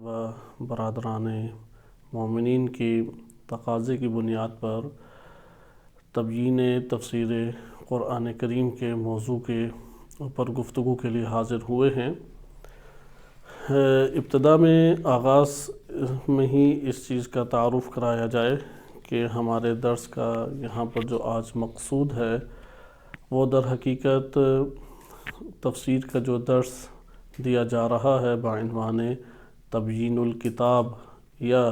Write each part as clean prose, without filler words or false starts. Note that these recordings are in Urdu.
و برادران مومنین کی تقاضے کی بنیاد پر تبیین تفسیر قرآن کریم کے موضوع کے اوپر گفتگو کے لیے حاضر ہوئے ہیں۔ ابتدا میں آغاز میں ہی اس چیز کا تعارف کرایا جائے کہ ہمارے درس کا یہاں پر جو آج مقصود ہے وہ در حقیقت تفسیر کا جو درس دیا جا رہا ہے بعنوان تبیین الکتاب یا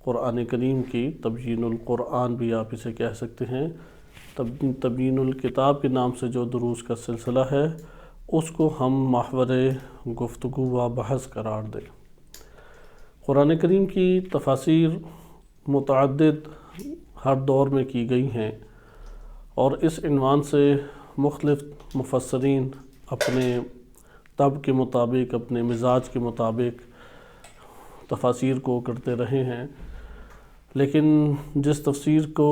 قرآن کریم کی تبیین القرآن بھی آپ اسے کہہ سکتے ہیں، تبیین الکتاب کے نام سے جو دروس کا سلسلہ ہے اس کو ہم محور گفتگو و بحث قرار دیں۔ قرآن کریم کی تفاسیر متعدد ہر دور میں کی گئی ہیں اور اس عنوان سے مختلف مفسرین اپنے طبع کے مطابق، اپنے مزاج کے مطابق تفاسیر کو کرتے رہے ہیں، لیکن جس تفسیر کو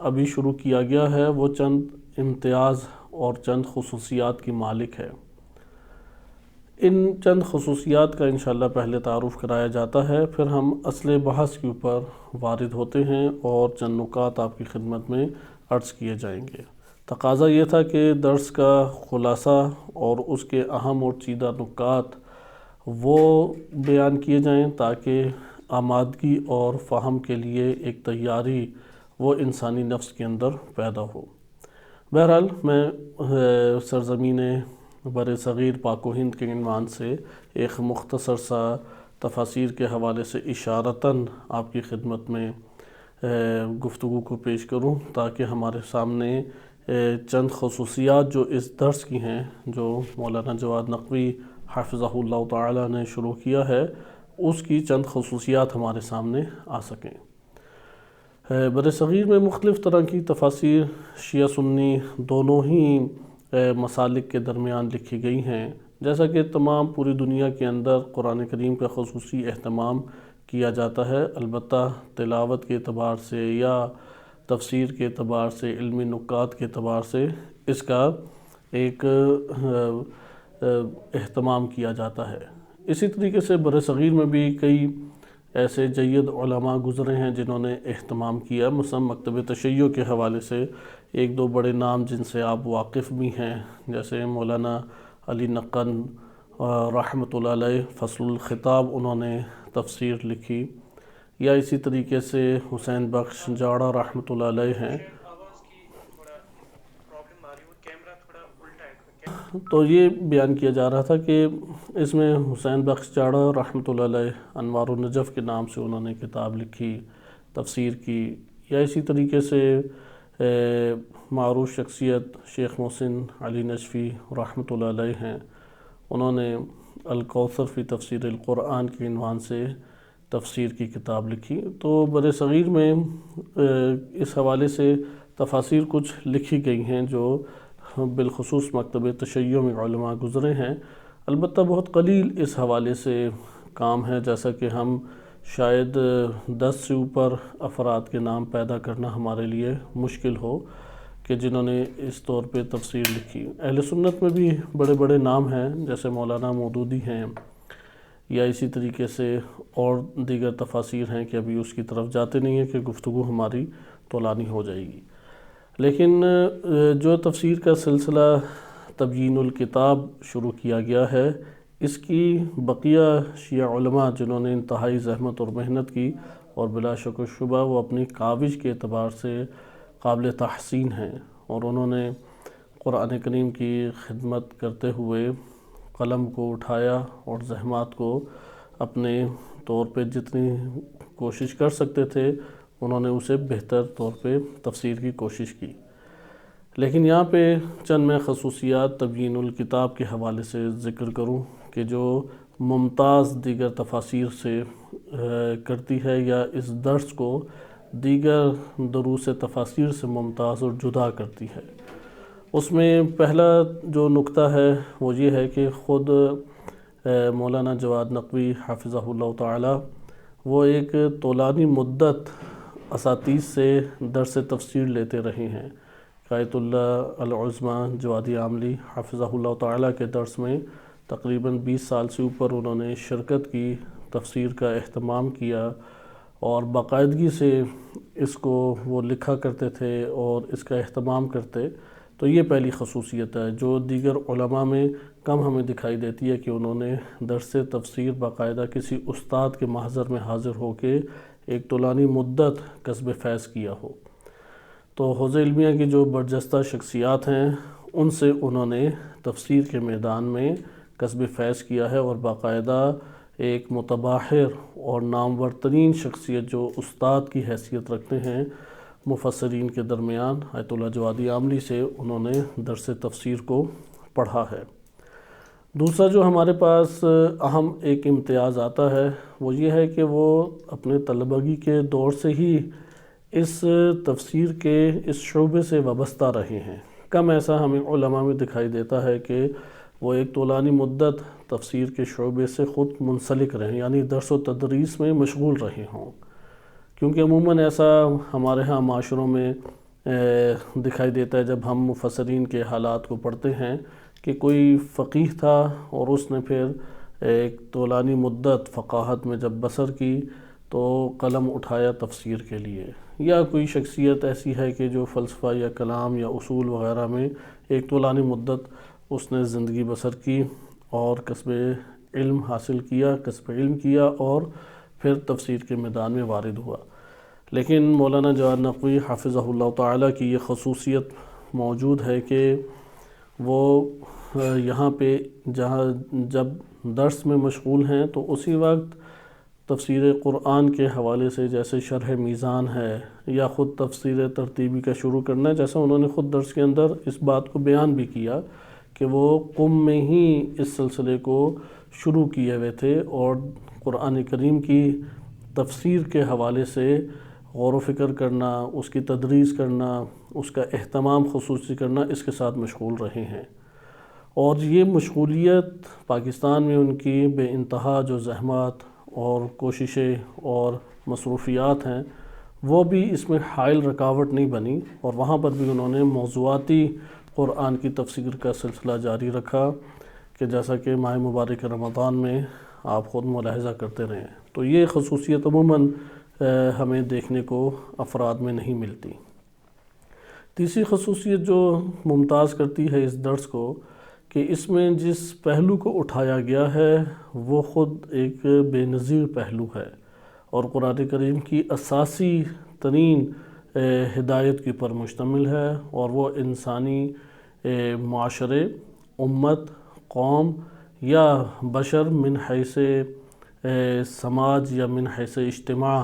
ابھی شروع کیا گیا ہے وہ چند امتیاز اور چند خصوصیات کی مالک ہے۔ ان چند خصوصیات کا انشاءاللہ پہلے تعارف کرایا جاتا ہے، پھر ہم اصل بحث کے اوپر وارد ہوتے ہیں اور چند نکات آپ کی خدمت میں عرض کیے جائیں گے۔ تقاضا یہ تھا کہ درس کا خلاصہ اور اس کے اہم اور چیدہ نکات وہ بیان کیے جائیں تاکہ آمادگی اور فہم کے لیے ایک تیاری وہ انسانی نفس کے اندر پیدا ہو۔ بہرحال میں سرزمین بر صغیر پاک و ہند کے عنوان سے ایک مختصر سا تفاسیر کے حوالے سے اشارتاً آپ کی خدمت میں گفتگو کو پیش کروں تاکہ ہمارے سامنے چند خصوصیات جو اس درس کی ہیں، جو مولانا جواد نقوی حفظہ اللہ تعالی نے شروع کیا ہے، اس کی چند خصوصیات ہمارے سامنے آ سکیں۔ بر صغیر میں مختلف طرح کی تفاسیر شیعہ سنی دونوں ہی مسالک کے درمیان لکھی گئی ہیں، جیسا کہ تمام پوری دنیا کے اندر قرآن کریم کا خصوصی اہتمام کیا جاتا ہے، البتہ تلاوت کے اعتبار سے یا تفسیر کے اعتبار سے، علمی نکات کے اعتبار سے اس کا ایک اہتمام کیا جاتا ہے۔ اسی طریقے سے بر صغیر میں بھی کئی ایسے جید علماء گزرے ہیں جنہوں نے اہتمام کیا، مثلا مکتب تشیع کے حوالے سے ایک دو بڑے نام جن سے آپ واقف بھی ہیں، جیسے مولانا علی نقن رحمۃ اللہ علیہ فصل الخطاب انہوں نے تفسیر لکھی، یا اسی طریقے سے حسین بخش جاڑہ رحمۃ اللہ علیہ ہیں۔ تو یہ بیان کیا جا رہا تھا کہ اس میں حسین بخش جاڑہ رحمۃ اللہ علیہ انوار النجف کے نام سے انہوں نے کتاب لکھی، تفسیر کی، یا اسی طریقے سے معروف شخصیت شیخ محسن علی نجفی رحمۃ اللہ علیہ ہیں، انہوں نے الکوثر فی تفسیر القرآن کے عنوان سے تفسیر کی کتاب لکھی۔ تو بر صغیر میں اس حوالے سے تفاسیر کچھ لکھی گئی ہیں جو بالخصوص مکتب تشیع میں علماء گزرے ہیں، البتہ بہت قلیل اس حوالے سے کام ہے، جیسا کہ ہم شاید 10 سے اوپر افراد کے نام پیدا کرنا ہمارے لیے مشکل ہو کہ جنہوں نے اس طور پہ تفسیر لکھی۔ اہل سنت میں بھی بڑے بڑے نام ہیں، جیسے مولانا مودودی ہیں، یا اسی طریقے سے اور دیگر تفاسیر ہیں کہ ابھی اس کی طرف جاتے نہیں ہیں کہ گفتگو ہماری طولانی ہو جائے گی۔ لیکن جو تفسیر کا سلسلہ تبیین الکتاب شروع کیا گیا ہے، اس کی بقیہ شیعہ علماء جنہوں نے انتہائی زحمت اور محنت کی اور بلا شک و شبہ وہ اپنی کاوش کے اعتبار سے قابل تحسین ہیں، اور انہوں نے قرآن کریم کی خدمت کرتے ہوئے قلم کو اٹھایا اور زحمات کو اپنے طور پہ جتنی کوشش کر سکتے تھے انہوں نے اسے بہتر طور پہ تفسیر کی کوشش کی۔ لیکن یہاں پہ چند میں خصوصیات تبیین الکتاب کے حوالے سے ذکر کروں کہ جو ممتاز دیگر تفاسیر سے کرتی ہے یا اس درس کو دیگر دروس تفاسیر سے ممتاز اور جدا کرتی ہے۔ اس میں پہلا جو نکتہ ہے وہ یہ ہے کہ خود مولانا جواد نقوی حفظہ اللہ تعالی وہ ایک طولانی مدت اساتذہ سے درس تفسیر لیتے رہے ہیں۔ قائد اللہ العظمہ جوادی عاملی حفظہ اللہ تعالی کے درس میں تقریباً 20 سال سے اوپر انہوں نے شرکت کی، تفسیر کا اہتمام کیا اور باقاعدگی سے اس کو وہ لکھا کرتے تھے اور اس کا اہتمام کرتے، تو یہ پہلی خصوصیت ہے جو دیگر علماء میں کم ہمیں دکھائی دیتی ہے کہ انہوں نے درس تفسیر باقاعدہ کسی استاد کے محضر میں حاضر ہو کے ایک طولانی مدت کسب فیض کیا ہو۔ تو حوزہ علمیہ کی جو برجستہ شخصیات ہیں ان سے انہوں نے تفسیر کے میدان میں کسب فیض کیا ہے، اور باقاعدہ ایک متباحر اور نامور ترین شخصیت جو استاد کی حیثیت رکھتے ہیں مفسرین کے درمیان، آیت اللہ جوادی عاملی سے انہوں نے درس تفسیر کو پڑھا ہے۔ دوسرا جو ہمارے پاس اہم ایک امتیاز آتا ہے وہ یہ ہے کہ وہ اپنے طلبگی کے دور سے ہی اس تفسیر کے اس شعبے سے وابستہ رہے ہیں۔ کم ایسا ہمیں علماء میں دکھائی دیتا ہے کہ وہ ایک طولانی مدت تفسیر کے شعبے سے خود منسلک رہیں، یعنی درس و تدریس میں مشغول رہے ہوں، کیونکہ عموماً ایسا ہمارے ہاں معاشروں میں دکھائی دیتا ہے جب ہم مفسرین کے حالات کو پڑھتے ہیں کہ کوئی فقیہ تھا اور اس نے پھر ایک طولانی مدت فقاہت میں جب بسر کی تو قلم اٹھایا تفسیر کے لیے، یا کوئی شخصیت ایسی ہے کہ جو فلسفہ یا کلام یا اصول وغیرہ میں ایک طولانی مدت اس نے زندگی بسر کی اور کسب علم حاصل کیا، کسب علم کیا اور پھر تفسیر کے میدان میں وارد ہوا۔ لیکن مولانا جواد نقوی حافظہ اللہ تعالیٰ کی یہ خصوصیت موجود ہے کہ وہ یہاں پہ جب درس میں مشغول ہیں تو اسی وقت تفسیر قرآن کے حوالے سے، جیسے شرح میزان ہے یا خود تفسیر ترتیبی کا شروع کرنا ہے، جیسا انہوں نے خود درس کے اندر اس بات کو بیان بھی کیا کہ وہ قم میں ہی اس سلسلے کو شروع کیے ہوئے تھے اور قرآن کریم کی تفسیر کے حوالے سے غور و فکر کرنا، اس کی تدریس کرنا، اس کا اہتمام خصوصی کرنا، اس کے ساتھ مشغول رہے ہیں۔ اور یہ مشغولیت پاکستان میں ان کی بے انتہا جو زحمات اور کوششیں اور مصروفیات ہیں وہ بھی اس میں حائل رکاوٹ نہیں بنی، اور وہاں پر بھی انہوں نے موضوعاتی قرآن کی تفسیر کا سلسلہ جاری رکھا کہ جیسا کہ ماہ مبارک رمضان میں آپ خود ملاحظہ کرتے رہے ہیں۔ تو یہ خصوصیت عموماً ہمیں دیکھنے کو افراد میں نہیں ملتی۔ تیسری خصوصیت جو ممتاز کرتی ہے اس درس کو کہ اس میں جس پہلو کو اٹھایا گیا ہے وہ خود ایک بے نظیر پہلو ہے اور قرآن کریم کی اساسی ترین ہدایت کے اوپر مشتمل ہے، اور وہ انسانی معاشرے، امت، قوم یا بشر من حیث سماج یا من حیث اجتماع،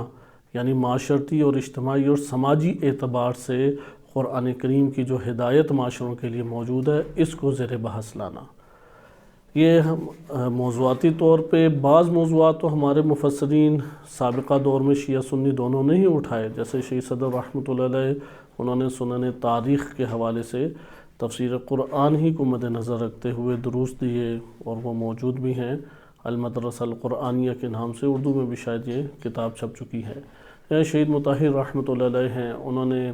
یعنی معاشرتی اور اجتماعی اور سماجی اعتبار سے قرآن کریم کی جو ہدایت معاشروں کے لیے موجود ہے اس کو زیر بحث لانا۔ یہ موضوعاتی طور پہ بعض موضوعات تو ہمارے مفسرین سابقہ دور میں شیعہ سنی دونوں نے ہی اٹھائے، جیسے شیخ صدر رحمۃ اللہ علیہ انہوں نے سنن تاریخ کے حوالے سے تفسیر قرآن ہی کو مد نظر رکھتے ہوئے دروس دیے، اور وہ موجود بھی ہیں المدرسہ القرآنیہ کے نام سے، اردو میں بھی شاید یہ کتاب چھپ چکی ہے۔ یا شہید مطہر رحمۃ اللہ علیہ ہیں، انہوں نے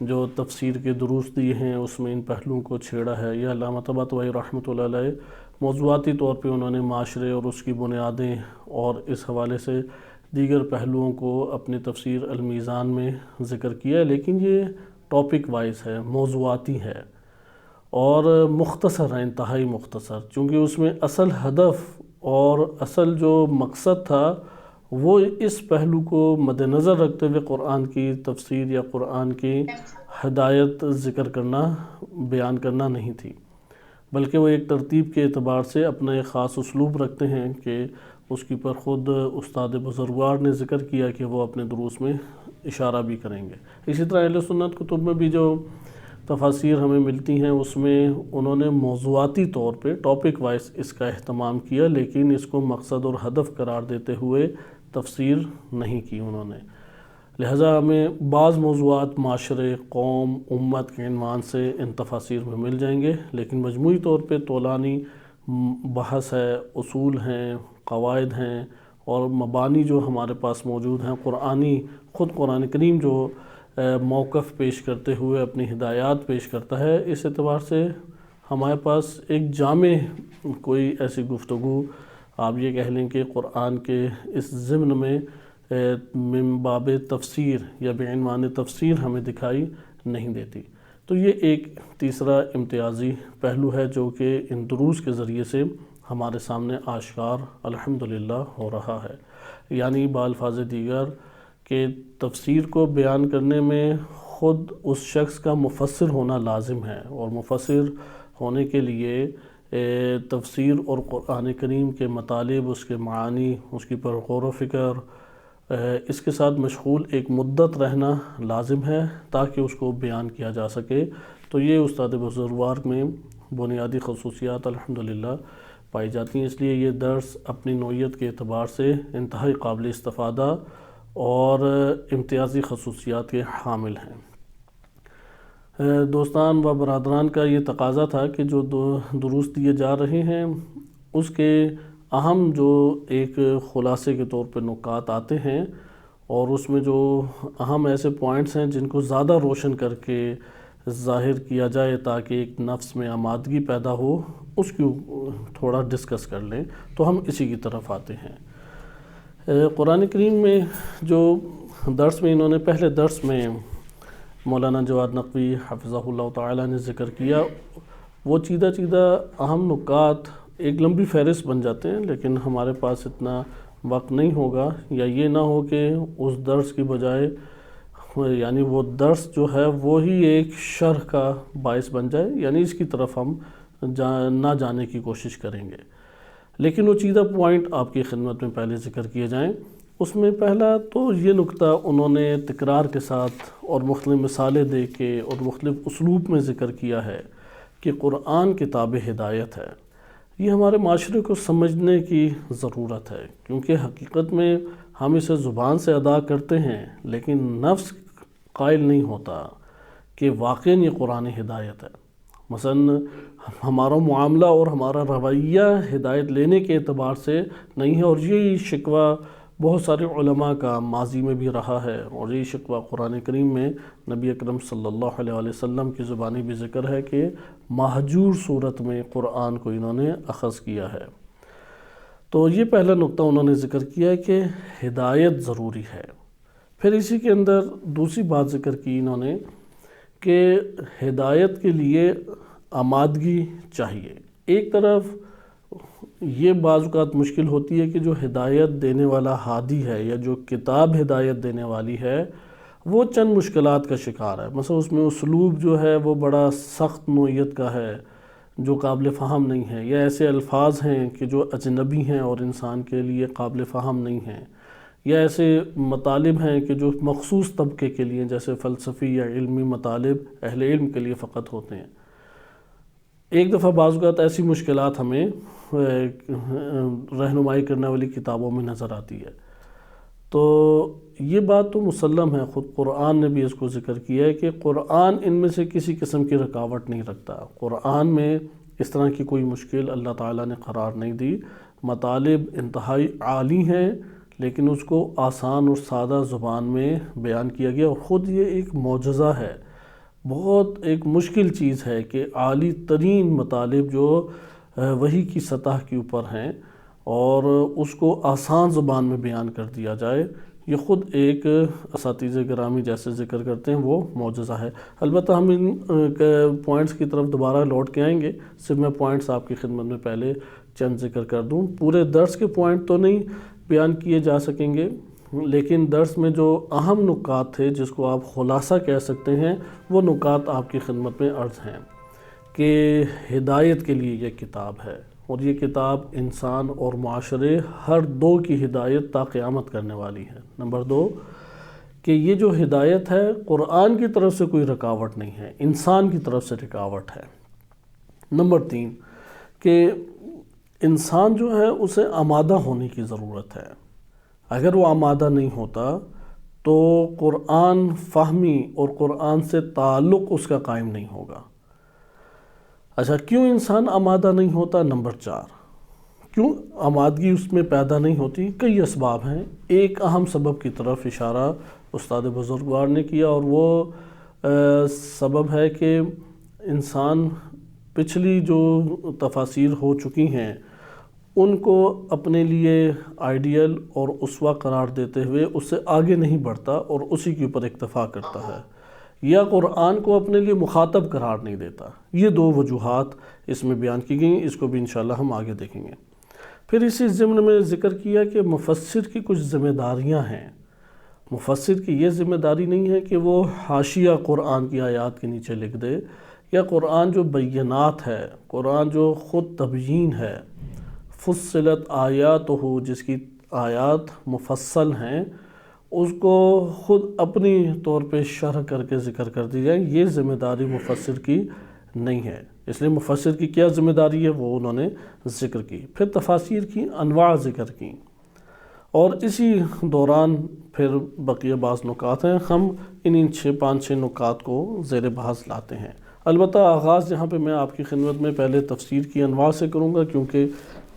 جو تفسیر کے دروس دیے ہیں اس میں ان پہلوؤں کو چھیڑا ہے۔ یا علامہ طباطبائی رحمۃ اللہ علیہ موضوعاتی طور پہ انہوں نے معاشرے اور اس کی بنیادیں اور اس حوالے سے دیگر پہلوؤں کو اپنی تفسیر المیزان میں ذکر کیا ہے، لیکن یہ ٹاپک وائز ہے، موضوعاتی ہے اور مختصر ہے، انتہائی مختصر، چونکہ اس میں اصل ہدف اور اصل جو مقصد تھا وہ اس پہلو کو مد نظر رکھتے ہوئے قرآن کی تفسیر یا قرآن کی ہدایت ذکر کرنا، بیان کرنا نہیں تھی، بلکہ وہ ایک ترتیب کے اعتبار سے اپنا ایک خاص اسلوب رکھتے ہیں کہ اس کی پر خود استاد بزرگوار نے ذکر کیا کہ وہ اپنے دروس میں اشارہ بھی کریں گے۔ اسی طرح اہل سنت کتب میں بھی جو تفاسیر ہمیں ملتی ہیں اس میں انہوں نے موضوعاتی طور پہ ٹاپک وائز اس کا اہتمام کیا، لیکن اس کو مقصد اور ہدف قرار دیتے ہوئے تفسیر نہیں کی انہوں نے۔ لہٰذا ہمیں بعض موضوعات معاشرے، قوم، امت کے عنوان سے ان تفاسیر میں مل جائیں گے، لیکن مجموعی طور پہ طولانی بحث ہے، اصول ہیں، قواعد ہیں اور مبانی جو ہمارے پاس موجود ہیں، خود قرآن کریم جو موقف پیش کرتے ہوئے اپنی ہدایات پیش کرتا ہے، اس اعتبار سے ہمارے پاس ایک جامع کوئی ایسی گفتگو آپ یہ کہہ لیں کہ قرآن کے اس ضمن میں من باب تفسیر یا بعنوان تفسیر ہمیں دکھائی نہیں دیتی۔ تو یہ ایک تیسرا امتیازی پہلو ہے جو کہ ان دروس کے ذریعے سے ہمارے سامنے آشکار الحمدللہ ہو رہا ہے۔ یعنی بالفاظ دیگر کہ تفسیر کو بیان کرنے میں خود اس شخص کا مفسر ہونا لازم ہے، اور مفسر ہونے کے لیے تفسیر اور قرآن کریم کے مطالب، اس کے معانی، اس کی پر غور و فکر، اس کے ساتھ مشغول ایک مدت رہنا لازم ہے تاکہ اس کو بیان کیا جا سکے۔ تو یہ استاد بزرگوار میں بنیادی خصوصیات الحمدللہ پائی جاتی ہیں، اس لیے یہ درس اپنی نوعیت کے اعتبار سے انتہائی قابل استفادہ اور امتیازی خصوصیات کے حامل ہیں۔ دوستان و برادران کا یہ تقاضا تھا کہ جو دروس دیے جا رہے ہیں اس کے اہم جو ایک خلاصے کے طور پہ نکات آتے ہیں، اور اس میں جو اہم ایسے پوائنٹس ہیں جن کو زیادہ روشن کر کے ظاہر کیا جائے تاکہ ایک نفس میں آمادگی پیدا ہو، اس کی تھوڑا ڈسکس کر لیں۔ تو ہم اسی کی طرف آتے ہیں۔ قرآن کریم میں جو درس میں انہوں نے پہلے درس میں مولانا جواد نقوی حفظہ اللہ تعالی نے ذکر کیا، وہ چیدہ اہم نکات ایک لمبی فہرست بن جاتے ہیں، لیکن ہمارے پاس اتنا وقت نہیں ہوگا، یا یہ نہ ہو کہ اس درس کی بجائے یعنی وہ درس جو ہے وہی ایک شرح کا باعث بن جائے، یعنی اس کی طرف ہم نہ جانے کی کوشش کریں گے۔ لیکن وہ چیدہ پوائنٹ آپ کی خدمت میں پہلے ذکر کیے جائیں۔ اس میں پہلا تو یہ نکتہ انہوں نے تکرار کے ساتھ اور مختلف مثالیں دے کے اور مختلف اسلوب میں ذکر کیا ہے کہ قرآن کتاب ہدایت ہے۔ یہ ہمارے معاشرے کو سمجھنے کی ضرورت ہے، کیونکہ حقیقت میں ہم اسے زبان سے ادا کرتے ہیں لیکن نفس قائل نہیں ہوتا کہ واقعاً یہ قرآن ہدایت ہے۔ مثلا ہمارا معاملہ اور ہمارا رویہ ہدایت لینے کے اعتبار سے نہیں ہے، اور یہی شکوہ بہت سارے علماء کا ماضی میں بھی رہا ہے، اور یہی شکوہ قرآن کریم میں نبی اکرم صلی اللہ علیہ وسلم کی زبانی بھی ذکر ہے کہ مہجور صورت میں قرآن کو انہوں نے اخذ کیا ہے۔ تو یہ پہلا نقطہ انہوں نے ذکر کیا ہے کہ ہدایت ضروری ہے۔ پھر اسی کے اندر دوسری بات ذکر کی انہوں نے کہ ہدایت کے لیے آمادگی چاہیے۔ ایک طرف یہ بعض اوقات مشکل ہوتی ہے کہ جو ہدایت دینے والا ہادی ہے یا جو کتاب ہدایت دینے والی ہے وہ چند مشکلات کا شکار ہے۔ مثلا اس میں اسلوب جو ہے وہ بڑا سخت نوعیت کا ہے جو قابل فہم نہیں ہے، یا ایسے الفاظ ہیں کہ جو اجنبی ہیں اور انسان کے لیے قابل فہم نہیں ہیں، یا ایسے مطالب ہیں کہ جو مخصوص طبقے کے لیے جیسے فلسفی یا علمی مطالب اہل علم کے لیے فقط ہوتے ہیں۔ ایک دفعہ بعض اوقات ایسی مشکلات ہمیں رہنمائی کرنے والی کتابوں میں نظر آتی ہے۔ تو یہ بات تو مسلم ہے، خود قرآن نے بھی اس کو ذکر کیا ہے کہ قرآن ان میں سے کسی قسم کی رکاوٹ نہیں رکھتا۔ قرآن میں اس طرح کی کوئی مشکل اللہ تعالیٰ نے قرار نہیں دی۔ مطالب انتہائی عالی ہیں لیکن اس کو آسان اور سادہ زبان میں بیان کیا گیا، اور خود یہ ایک معجزہ ہے، بہت ایک مشکل چیز ہے کہ عالی ترین مطالب جو وحی کی سطح کے اوپر ہیں اور اس کو آسان زبان میں بیان کر دیا جائے، یہ خود ایک اساتذہ گرامی جیسے ذکر کرتے ہیں وہ معجزہ ہے۔ البتہ ہم ان پوائنٹس کی طرف دوبارہ لوٹ کے آئیں گے، صرف میں پوائنٹس آپ کی خدمت میں پہلے چند ذکر کر دوں۔ پورے درس کے پوائنٹ تو نہیں بیان کیے جا سکیں گے، لیکن درس میں جو اہم نکات تھے جس کو آپ خلاصہ کہہ سکتے ہیں وہ نکات آپ کی خدمت میں عرض ہیں کہ ہدایت کے لیے یہ کتاب ہے، اور یہ کتاب انسان اور معاشرے ہر دو کی ہدایت تا قیامت کرنے والی ہے۔ نمبر 2 کہ یہ جو ہدایت ہے قرآن کی طرف سے کوئی رکاوٹ نہیں ہے، انسان کی طرف سے رکاوٹ ہے۔ نمبر 3 کہ انسان جو ہے اسے آمادہ ہونے کی ضرورت ہے، اگر وہ آمادہ نہیں ہوتا تو قرآن فہمی اور قرآن سے تعلق اس کا قائم نہیں ہوگا۔ اچھا، کیوں انسان آمادہ نہیں ہوتا؟ نمبر 4 کیوں آمادگی اس میں پیدا نہیں ہوتی؟ کئی اسباب ہیں۔ ایک اہم سبب کی طرف اشارہ استاد بزرگوار نے کیا، اور وہ سبب ہے کہ انسان پچھلی جو تفاسیر ہو چکی ہیں ان کو اپنے لیے آئیڈیل اور اسوہ قرار دیتے ہوئے اس سے آگے نہیں بڑھتا اور اسی کے اوپر اکتفا کرتا ہے، یا قرآن کو اپنے لیے مخاطب قرار نہیں دیتا۔ یہ دو وجوہات اس میں بیان کی گئیں، اس کو بھی انشاءاللہ ہم آگے دیکھیں گے۔ پھر اسی ضمن میں ذکر کیا کہ مفسر کی کچھ ذمہ داریاں ہیں۔ مفسر کی یہ ذمہ داری نہیں ہے کہ وہ حاشیہ قرآن کی آیات کے نیچے لکھ دے، یا قرآن جو بینات ہے، قرآن جو خود تبیین ہے، فصلت آیاتہ، جس کی آیات مفصل ہیں، اس کو خود اپنی طور پہ شرح کر کے ذکر کر دی جائے، یہ ذمہ داری مفسر کی نہیں ہے۔ اس لیے مفسر کی کیا ذمہ داری ہے وہ انہوں نے ذکر کی۔ پھر تفاسیر کی انواع ذکر کی، اور اسی دوران پھر بقیہ بعض نکات ہیں، ہم ان 5-6 نکات کو زیر بحث لاتے ہیں۔ البتہ آغاز یہاں پہ میں آپ کی خدمت میں پہلے تفسیر کی انواع سے کروں گا، کیونکہ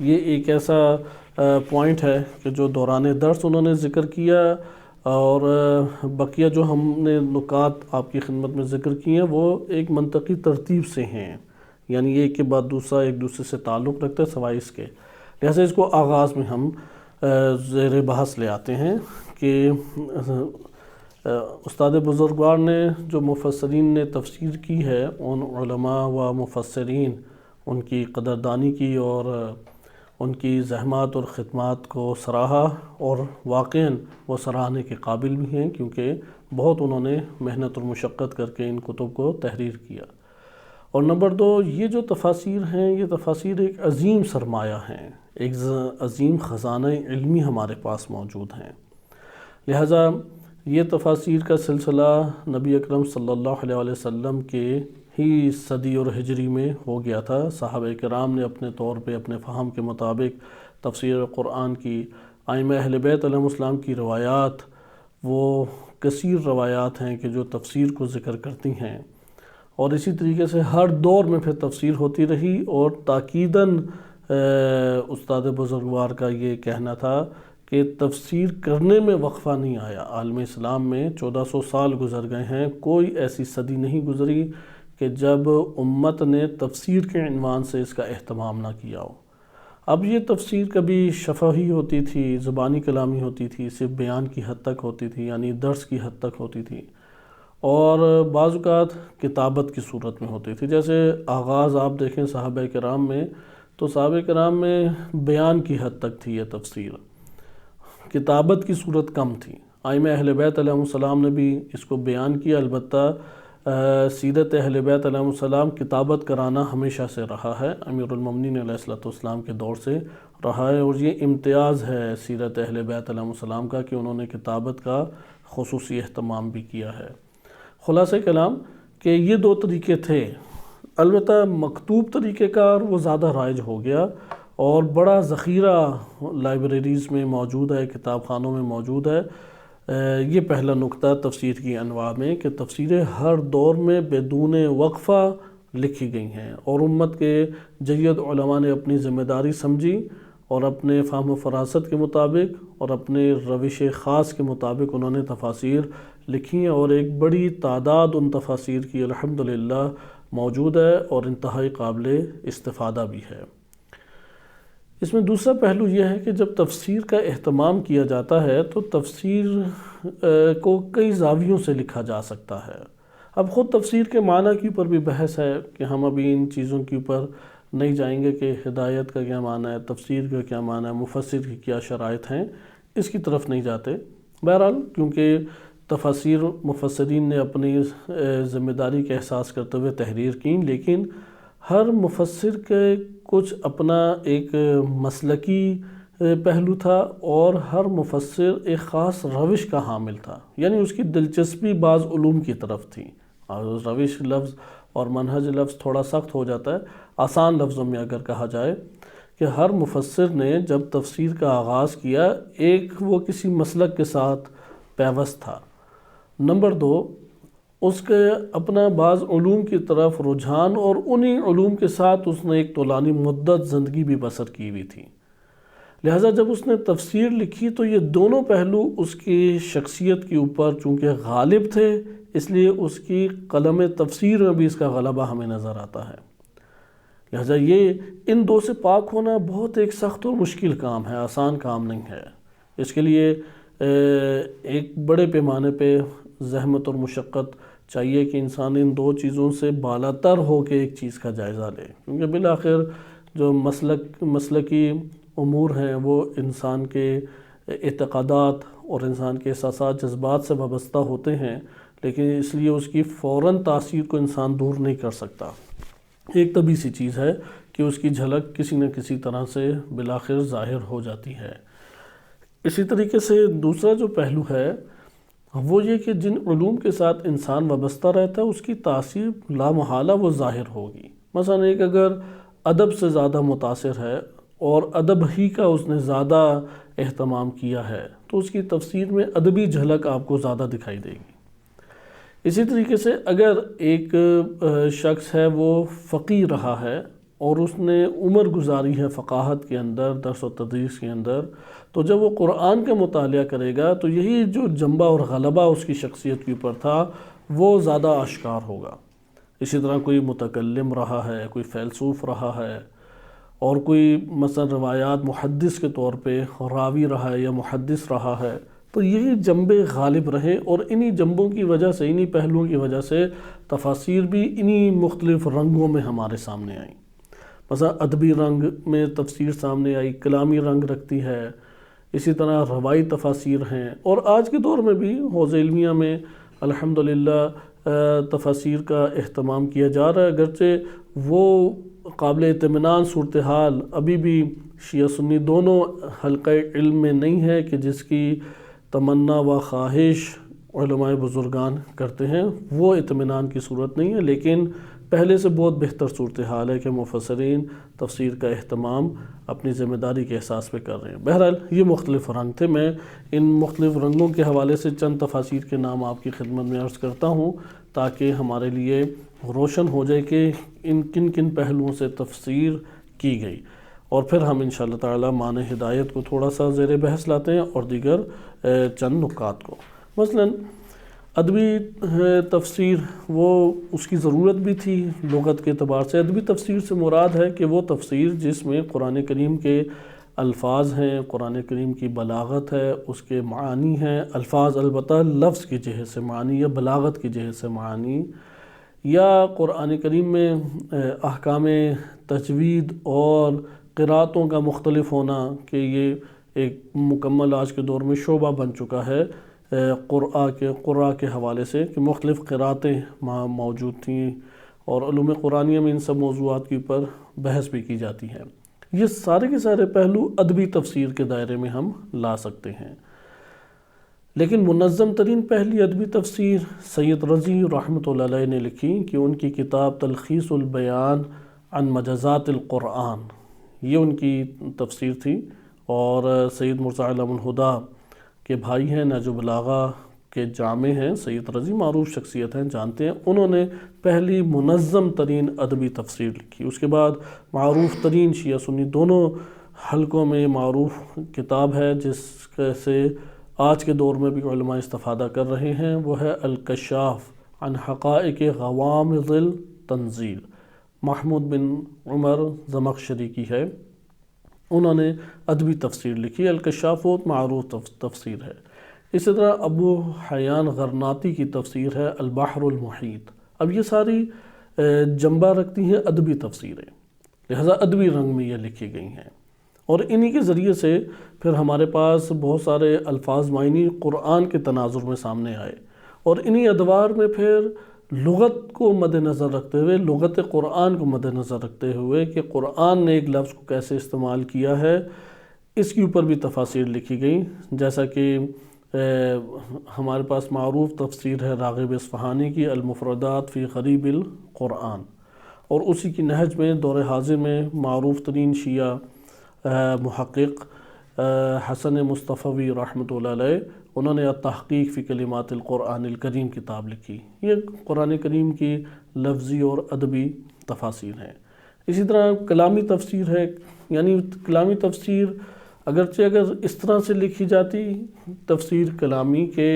یہ ایک ایسا پوائنٹ ہے کہ جو دوران درس انہوں نے ذکر کیا، اور بقیہ جو ہم نے نکات آپ کی خدمت میں ذکر کی ہیں وہ ایک منطقی ترتیب سے ہیں، یعنی ایک کے بعد دوسرا ایک دوسرے سے تعلق رکھتا ہے سوائے اس کے، لہٰذا اس کو آغاز میں ہم زیر بحث لے آتے ہیں کہ استاد بزرگوار نے جو مفسرین نے تفسیر کی ہے، ان علماء و مفسرین، ان کی قدردانی کی اور ان کی زحمات اور خدمات کو سراہا، اور واقعاً وہ سراہنے کے قابل بھی ہیں، کیونکہ بہت انہوں نے محنت اور مشقت کر کے ان کتب کو تحریر کیا۔ اور نمبر 2، یہ جو تفاسیر ہیں، یہ تفاسیر ایک عظیم سرمایہ ہیں، ایک عظیم خزانہ علمی ہمارے پاس موجود ہیں، لہٰذا یہ تفاسیر کا سلسلہ نبی اکرم صلی اللہ علیہ وسلم کے ہی صدی اور ہجری میں ہو گیا تھا۔ صحابہ کرام نے اپنے طور پہ اپنے فہم کے مطابق تفسیر قرآن کی، ائمہ اہل بیت علیہم السلام کی روایات، وہ کثیر روایات ہیں کہ جو تفسیر کو ذکر کرتی ہیں، اور اسی طریقے سے ہر دور میں پھر تفسیر ہوتی رہی، اور تاکیداً استاد بزرگوار کا یہ کہنا تھا کہ تفسیر کرنے میں وقفہ نہیں آیا۔ عالم اسلام میں 1400 سال گزر گئے ہیں، کوئی ایسی صدی نہیں گزری کہ جب امت نے تفسیر کے عنوان سے اس کا اہتمام نہ کیا ہو۔ اب یہ تفسیر کبھی شفہی ہوتی تھی، زبانی کلامی ہوتی تھی، صرف بیان کی حد تک ہوتی تھی، یعنی درس کی حد تک ہوتی تھی، اور بعض اوقات کتابت کی صورت میں ہوتی تھی۔ جیسے آغاز آپ دیکھیں صحابہ کرام میں، تو صحابہ کرام میں بیان کی حد تک تھی یہ تفسیر، کتابت کی صورت کم تھی۔ ائمہ اہل بیت علیہم السلام نے بھی اس کو بیان کیا، البتہ سیرت اہل بیت علیہم السلام کتابت کرانا ہمیشہ سے رہا ہے، امیر المومنین علیہ السلام کے دور سے رہا ہے، اور یہ امتیاز ہے سیرت اہل بیت علیہم السلام کا کہ انہوں نے کتابت کا خصوصی اہتمام بھی کیا ہے۔ خلاصہ کلام کہ یہ 2 طریقے تھے، البتہ مکتوب طریقہ کار وہ زیادہ رائج ہو گیا، اور بڑا ذخیرہ لائبریریز میں موجود ہے، کتاب خانوں میں موجود ہے۔ یہ پہلا نقطہ تفسیر کی انواع میں کہ تفسیریں ہر دور میں بدون وقفہ لکھی گئی ہیں، اور امت کے جید علماء نے اپنی ذمہ داری سمجھی، اور اپنے فہم و فراست کے مطابق اور اپنے روش خاص کے مطابق انہوں نے تفاسیر لکھی ہیں، اور ایک بڑی تعداد ان تفاسیر کی الحمدللہ موجود ہے، اور انتہائی قابل استفادہ بھی ہے۔ اس میں دوسرا پہلو یہ ہے کہ جب تفسیر کا اہتمام کیا جاتا ہے تو تفسیر کو کئی زاویوں سے لکھا جا سکتا ہے۔ اب خود تفسیر کے معنی کے اوپر بھی بحث ہے کہ ہم ابھی ان چیزوں کے اوپر نہیں جائیں گے کہ ہدایت کا کیا معنی ہے، تفسیر کا کیا معنی ہے، مفسر کی کیا شرائط ہیں، اس کی طرف نہیں جاتے۔ بہرحال کیونکہ تفاسیر مفسرین نے اپنی ذمہ داری کا احساس کرتے ہوئے تحریر کی، لیکن ہر مفسر کے کچھ اپنا ایک مسلکی پہلو تھا، اور ہر مفسر ایک خاص روش کا حامل تھا، یعنی اس کی دلچسپی بعض علوم کی طرف تھی۔ روش لفظ اور منہج لفظ تھوڑا سخت ہو جاتا ہے، آسان لفظوں میں اگر کہا جائے کہ ہر مفسر نے جب تفسیر کا آغاز کیا، ایک وہ کسی مسلک کے ساتھ پیوست تھا، نمبر 2 اس کے اپنا بعض علوم کی طرف رجحان، اور انہی علوم کے ساتھ اس نے ایک طولانی مدت زندگی بھی بسر کی ہوئی تھی، لہٰذا جب اس نے تفسیر لکھی تو یہ دونوں پہلو اس کی شخصیت کے اوپر چونکہ غالب تھے، اس لیے اس کی قلم تفسیر میں بھی اس کا غلبہ ہمیں نظر آتا ہے۔ لہذا یہ ان دو سے پاک ہونا بہت ایک سخت اور مشکل کام ہے، آسان کام نہیں ہے۔ اس کے لیے ایک بڑے پیمانے پہ زحمت اور مشقت چاہیے کہ انسان ان دو چیزوں سے بالاتر ہو کے ایک چیز کا جائزہ لے، کیونکہ بالآخر جو مسلکی امور ہیں وہ انسان کے اعتقادات اور انسان کے احساسات جذبات سے وابستہ ہوتے ہیں، لیکن اس لیے اس کی فوراً تاثیر کو انسان دور نہیں کر سکتا۔ ایک طبیعی سی چیز ہے کہ اس کی جھلک کسی نہ کسی طرح سے بالآخر ظاہر ہو جاتی ہے۔ اسی طریقے سے دوسرا جو پہلو ہے وہ یہ کہ جن علوم کے ساتھ انسان وابستہ رہتا ہے اس کی تاثیر لامحالہ وہ ظاہر ہوگی۔ مثلا ایک اگر ادب سے زیادہ متاثر ہے اور ادب ہی کا اس نے زیادہ اہتمام کیا ہے تو اس کی تفسیر میں ادبی جھلک آپ کو زیادہ دکھائی دے گی۔ اسی طریقے سے اگر ایک شخص ہے وہ فقیہ رہا ہے اور اس نے عمر گزاری ہے فقاہت کے اندر، درس و تدریس کے اندر، تو جب وہ قرآن کا مطالعہ کرے گا تو یہی جو جنبہ اور غلبہ اس کی شخصیت کے اوپر تھا وہ زیادہ آشکار ہوگا۔ اسی طرح کوئی متکلم رہا ہے، کوئی فیلسوف رہا ہے، اور کوئی مثلا روایات محدث کے طور پہ راوی رہا ہے یا محدث رہا ہے، تو یہی جنبے غالب رہے اور انہی جنبوں کی وجہ سے، انہی پہلوؤں کی وجہ سے تفاسیر بھی انہی مختلف رنگوں میں ہمارے سامنے آئیں۔ مثلا ادبی رنگ میں تفسیر سامنے آئی، کلامی رنگ رکھتی ہے، اسی طرح روائی تفاسیر ہیں، اور آج کے دور میں بھی حوزہ علمیہ میں الحمدللہ تفاسیر کا اہتمام کیا جا رہا ہے، اگرچہ وہ قابل اطمینان صورتحال ابھی بھی شیعہ سنی دونوں حلقہ علم میں نہیں ہے کہ جس کی تمنا و خواہش علماء بزرگان کرتے ہیں، وہ اطمینان کی صورت نہیں ہے، لیکن پہلے سے بہت بہتر صورتحال ہے کہ مفسرین تفسیر کا اہتمام اپنی ذمہ داری کے احساس پہ کر رہے ہیں۔ بہرحال یہ مختلف رنگ تھے، میں ان مختلف رنگوں کے حوالے سے چند تفاسیر کے نام آپ کی خدمت میں عرض کرتا ہوں تاکہ ہمارے لیے روشن ہو جائے کہ ان کن کن پہلوؤں سے تفسیر کی گئی، اور پھر ہم انشاءاللہ تعالی معنی ہدایت کو تھوڑا سا زیر بحث لاتے ہیں اور دیگر چند نکات کو۔ مثلاً ادبی تفسیر وہ اس کی ضرورت بھی تھی لغت کے اعتبار سے۔ ادبی تفسیر سے مراد ہے کہ وہ تفسیر جس میں قرآن کریم کے الفاظ ہیں، قرآن کریم کی بلاغت ہے، اس کے معانی ہیں، الفاظ البتہ لفظ کی جہت سے معانی یا بلاغت کی جہت سے معانی، یا قرآن کریم میں احکام تجوید اور قرأتوں کا مختلف ہونا کہ یہ ایک مکمل آج کے دور میں شعبہ بن چکا ہے قراء کے حوالے سے کہ مختلف قرأتیں موجود تھیں، اور علوم قرآنیہ میں ان سب موضوعات کے اوپر بحث بھی کی جاتی ہے۔ یہ سارے کے سارے پہلو ادبی تفسیر کے دائرے میں ہم لا سکتے ہیں، لیکن منظم ترین پہلی ادبی تفسیر سید رضی رحمۃ اللہ علیہ نے لکھی کہ ان کی کتاب تلخیص البیان عن مجازات القرآن، یہ ان کی تفسیر تھی، اور سید مرزا علم الہدیٰ کے بھائی ہیں، نہج البلاغہ کے جامع ہیں، سید رضی معروف شخصیت ہیں، جانتے ہیں، انہوں نے پہلی منظم ترین ادبی تفسیر لکھی۔ اس کے بعد معروف ترین شیعہ سنی دونوں حلقوں میں معروف کتاب ہے جس سے آج کے دور میں بھی علماء استفادہ کر رہے ہیں، وہ ہے الکشاف عن حقائق غوامض التنزیل، محمود بن عمر زمخشری کی ہے، انہوں نے ادبی تفسیر لکھی۔ الکشاف وہ معروف تفسیر ہے۔ اسی طرح ابو حیان غرناطی کی تفسیر ہے البحر المحیط۔ اب یہ ساری جنبہ رکھتی ہیں ادبی تفسیریں، لہذا ادبی رنگ میں یہ لکھی گئی ہیں، اور انہی کے ذریعے سے پھر ہمارے پاس بہت سارے الفاظ معنی قرآن کے تناظر میں سامنے آئے، اور انہی ادوار میں پھر لغت کو مد نظر رکھتے ہوئے، لغت قرآن کو مد نظر رکھتے ہوئے کہ قرآن نے ایک لفظ کو کیسے استعمال کیا ہے، اس کے اوپر بھی تفاسیر لکھی گئیں، جیسا کہ ہمارے پاس معروف تفسیر ہے راغب اصفہانی کی المفردات فی غریب القرآن، اور اسی کی نہج میں دور حاضر میں معروف ترین شیعہ محقق حسن مصطفی رحمۃ اللہ علیہ، انہوں نے التحقیق فی کلمات القرآن الکریم کتاب لکھی۔ یہ قرآن کریم کی لفظی اور ادبی تفاسیر ہیں۔ اسی طرح کلامی تفسیر ہے، یعنی کلامی تفسیر اگرچہ اگر اس طرح سے لکھی جاتی تفسیر کلامی کے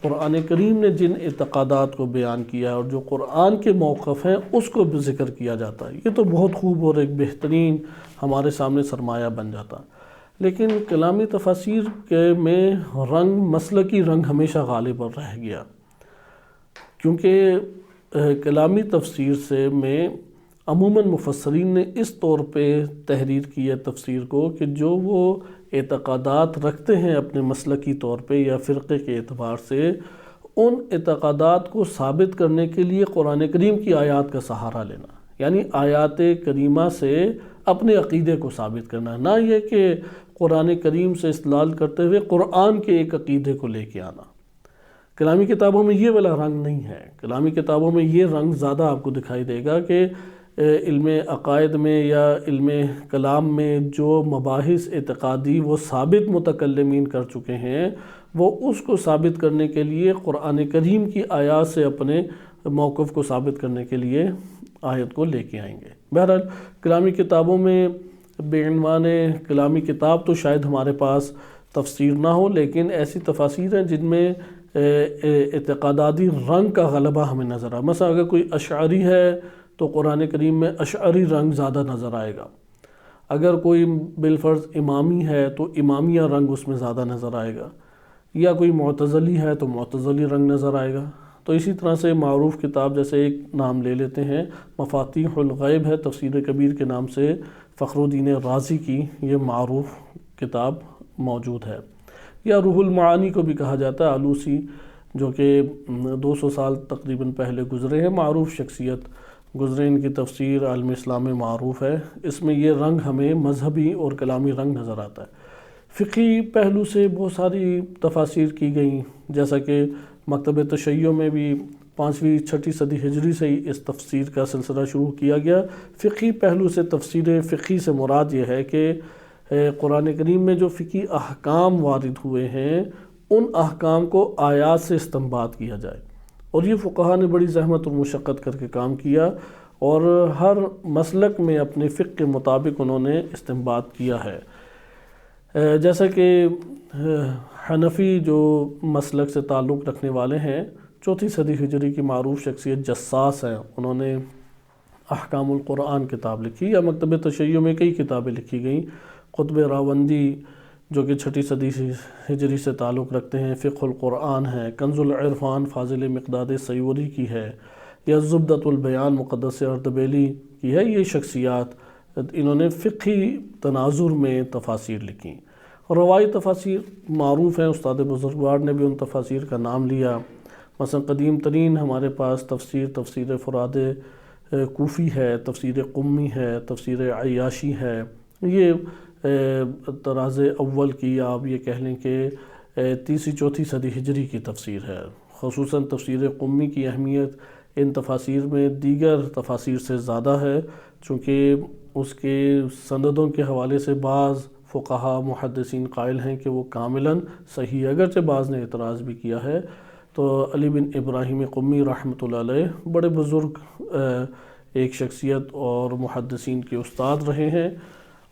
قرآن کریم نے جن اعتقادات کو بیان کیا ہے اور جو قرآن کے موقف ہیں اس کو بھی ذکر کیا جاتا ہے، یہ تو بہت خوب اور ایک بہترین ہمارے سامنے سرمایہ بن جاتا. لیکن کلامی تفاسیر کے میں مسلکی رنگ ہمیشہ غالب رہ گیا، کیونکہ کلامی تفسیر سے میں عموماً مفسرین نے اس طور پہ تحریر کی ہے تفسیر کو کہ جو وہ اعتقادات رکھتے ہیں اپنے مسلکی طور پہ یا فرقے کے اعتبار سے، ان اعتقادات کو ثابت کرنے کے لیے قرآن کریم کی آیات کا سہارا لینا، یعنی آیات کریمہ سے اپنے عقیدے کو ثابت کرنا، نہ یہ کہ قرآن کریم سے استدلال کرتے ہوئے قرآن کے ایک عقیدے کو لے کے آنا. کلامی کتابوں میں یہ والا رنگ نہیں ہے. کلامی کتابوں میں یہ رنگ زیادہ آپ کو دکھائی دے گا کہ علم عقائد میں یا علم کلام میں جو مباحث اعتقادی وہ ثابت متکلمین کر چکے ہیں، وہ اس کو ثابت کرنے کے لیے قرآن کریم کی آیات سے اپنے موقف کو ثابت کرنے کے لیے آیت کو لے کے آئیں گے. بہرحال کلامی کتابوں میں بے عنوان کلامی کتاب تو شاید ہمارے پاس تفسیر نہ ہو، لیکن ایسی تفاسیر ہیں جن میں اعتقادی رنگ کا غلبہ ہمیں نظر آئے. مثلا اگر کوئی اشعری ہے تو قرآن کریم میں اشعری رنگ زیادہ نظر آئے گا. اگر کوئی بالفرض امامی ہے تو امامیہ رنگ اس میں زیادہ نظر آئے گا، یا کوئی معتزلی ہے تو معتزلی رنگ نظر آئے گا. تو اسی طرح سے معروف کتاب جیسے ایک نام لے لیتے ہیں، مفاتیح الغیب ہے تفسیر کبیر کے نام سے فخر الدین رازی کی، یہ معروف کتاب موجود ہے. یا روح المعانی کو بھی کہا جاتا ہے، آلوسی جو کہ 200 سال تقریباً پہلے گزرے ہیں، معروف شخصیت گزرے، ان کی تفسیر عالم اسلام میں معروف ہے. اس میں یہ رنگ ہمیں مذہبی اور کلامی رنگ نظر آتا ہے. فقہی پہلو سے بہت ساری تفاسیر کی گئیں، جیسا کہ مکتب تشیع میں بھی 5ویں 6ٹھی صدی ہجری سے ہی اس تفسیر کا سلسلہ شروع کیا گیا. فقہی پہلو سے تفسیر فقہی سے مراد یہ ہے کہ قرآن کریم میں جو فقہی احکام وارد ہوئے ہیں ان احکام کو آیات سے استنباط کیا جائے، اور یہ فقہا نے بڑی زحمت اور مشقت کر کے کام کیا، اور ہر مسلک میں اپنے فقہ کے مطابق انہوں نے استنباط کیا ہے. جیسا کہ حنفی جو مسلک سے تعلق رکھنے والے ہیں، 4تھی صدی ہجری کی معروف شخصیت جساس ہیں، انہوں نے احکام القرآن کتاب لکھی، یا مکتب تشیع میں کئی کتابیں لکھی گئیں. قطب راوندی جو کہ 6ٹھی صدی ہجری سے تعلق رکھتے ہیں، فقہ القرآن ہے. کنز العرفان فاضل مقداد سیوری کی ہے، یا زبدۃ البیان مقدس اردبیلی کی ہے. یہ شخصیات انہوں نے فقہی تناظر میں تفاسیر لکھی. روائی تفاسیر معروف ہیں، استاد بزرگوار نے بھی ان تفاسیر کا نام لیا. مثلا قدیم ترین ہمارے پاس تفسیر فراد کوفی ہے، تفسیر قمی ہے، تفسیر عیاشی ہے. یہ طراز اول کی آپ یہ کہہ لیں کہ 3ری 4تھی صدی ہجری کی تفسیر ہے. خصوصاً تفسیر قمی کی اہمیت ان تفاسیر میں دیگر تفاسیر سے زیادہ ہے، چونکہ اس کے سندوں کے حوالے سے بعض فقہا محدثین قائل ہیں کہ وہ کاملاً صحیح ہے، اگرچہ بعض نے اعتراض بھی کیا ہے. تو علی بن ابراہیم قمی رحمۃ اللہ علیہ بڑے بزرگ ایک شخصیت اور محدثین کے استاد رہے ہیں،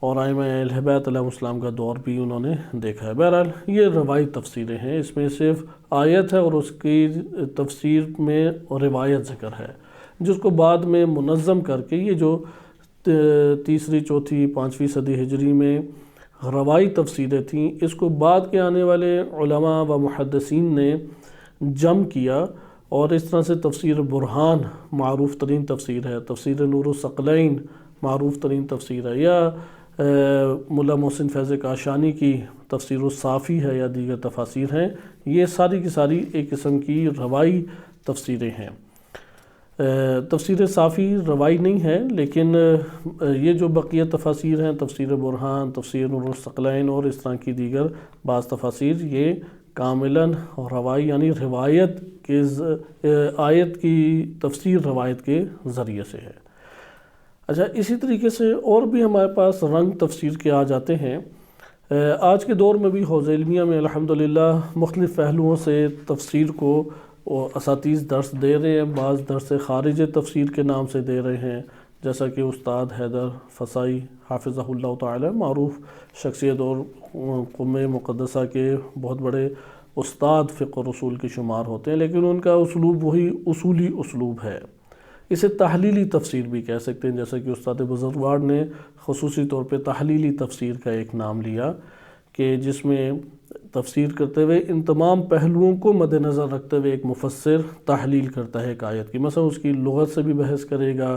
اور ائمہ اہل بیت علیہ السلام کا دور بھی انہوں نے دیکھا ہے. بہرحال یہ روایت تفسیریں ہیں، اس میں صرف آیت ہے اور اس کی تفسیر میں روایت ذکر ہے، جس کو بعد میں منظم کر کے یہ جو 3ری 4تھی 5ویں صدی ہجری میں روائی تفسیریں تھیں، اس کو بعد کے آنے والے علماء و محدثین نے جمع کیا، اور اس طرح سے تفسیر برہان معروف ترین تفسیر ہے، تفسیر نور الثقلین معروف ترین تفسیر ہے، یا ملا محسن فیض کاشانی کی تفسیر الصافی ہے، یا دیگر تفاسیر ہیں. یہ ساری کی ساری ایک قسم کی روائی تفسیریں ہیں. تفسیر صافی روائی نہیں ہے، لیکن یہ جو بقیہ تفاسیر ہیں، تفسیر برہان، تفسیر نور الثقلین اور اس طرح کی دیگر بعض تفاسیر، یہ کاملاً روائی یعنی روایت کے آیت کی تفسیر روایت کے ذریعے سے ہے. اچھا، اسی طریقے سے اور بھی ہمارے پاس رنگ تفسیر کے آ جاتے ہیں. آج کے دور میں بھی حوزہ علمیہ میں الحمدللہ مختلف پہلوؤں سے تفسیر کو اساتذہ درس دے رہے ہیں. بعض درس خارج تفسیر کے نام سے دے رہے ہیں، جیسا کہ استاد حیدر فسائی حافظہ اللہ تعالی معروف شخصیت اور قم مقدسہ کے بہت بڑے استاد فقہ اور اصول کے شمار ہوتے ہیں، لیکن ان کا اسلوب وہی اصولی اسلوب ہے۔ اسے تحلیلی تفسیر بھی کہہ سکتے ہیں، جیسا کہ استاد بزرگوار نے خصوصی طور پہ تحلیلی تفسیر کا ایک نام لیا، کہ جس میں تفسیر کرتے ہوئے ان تمام پہلوؤں کو مد نظر رکھتے ہوئے ایک مفسر تحلیل کرتا ہے ایک آیت کی، مثلا اس کی لغت سے بھی بحث کرے گا،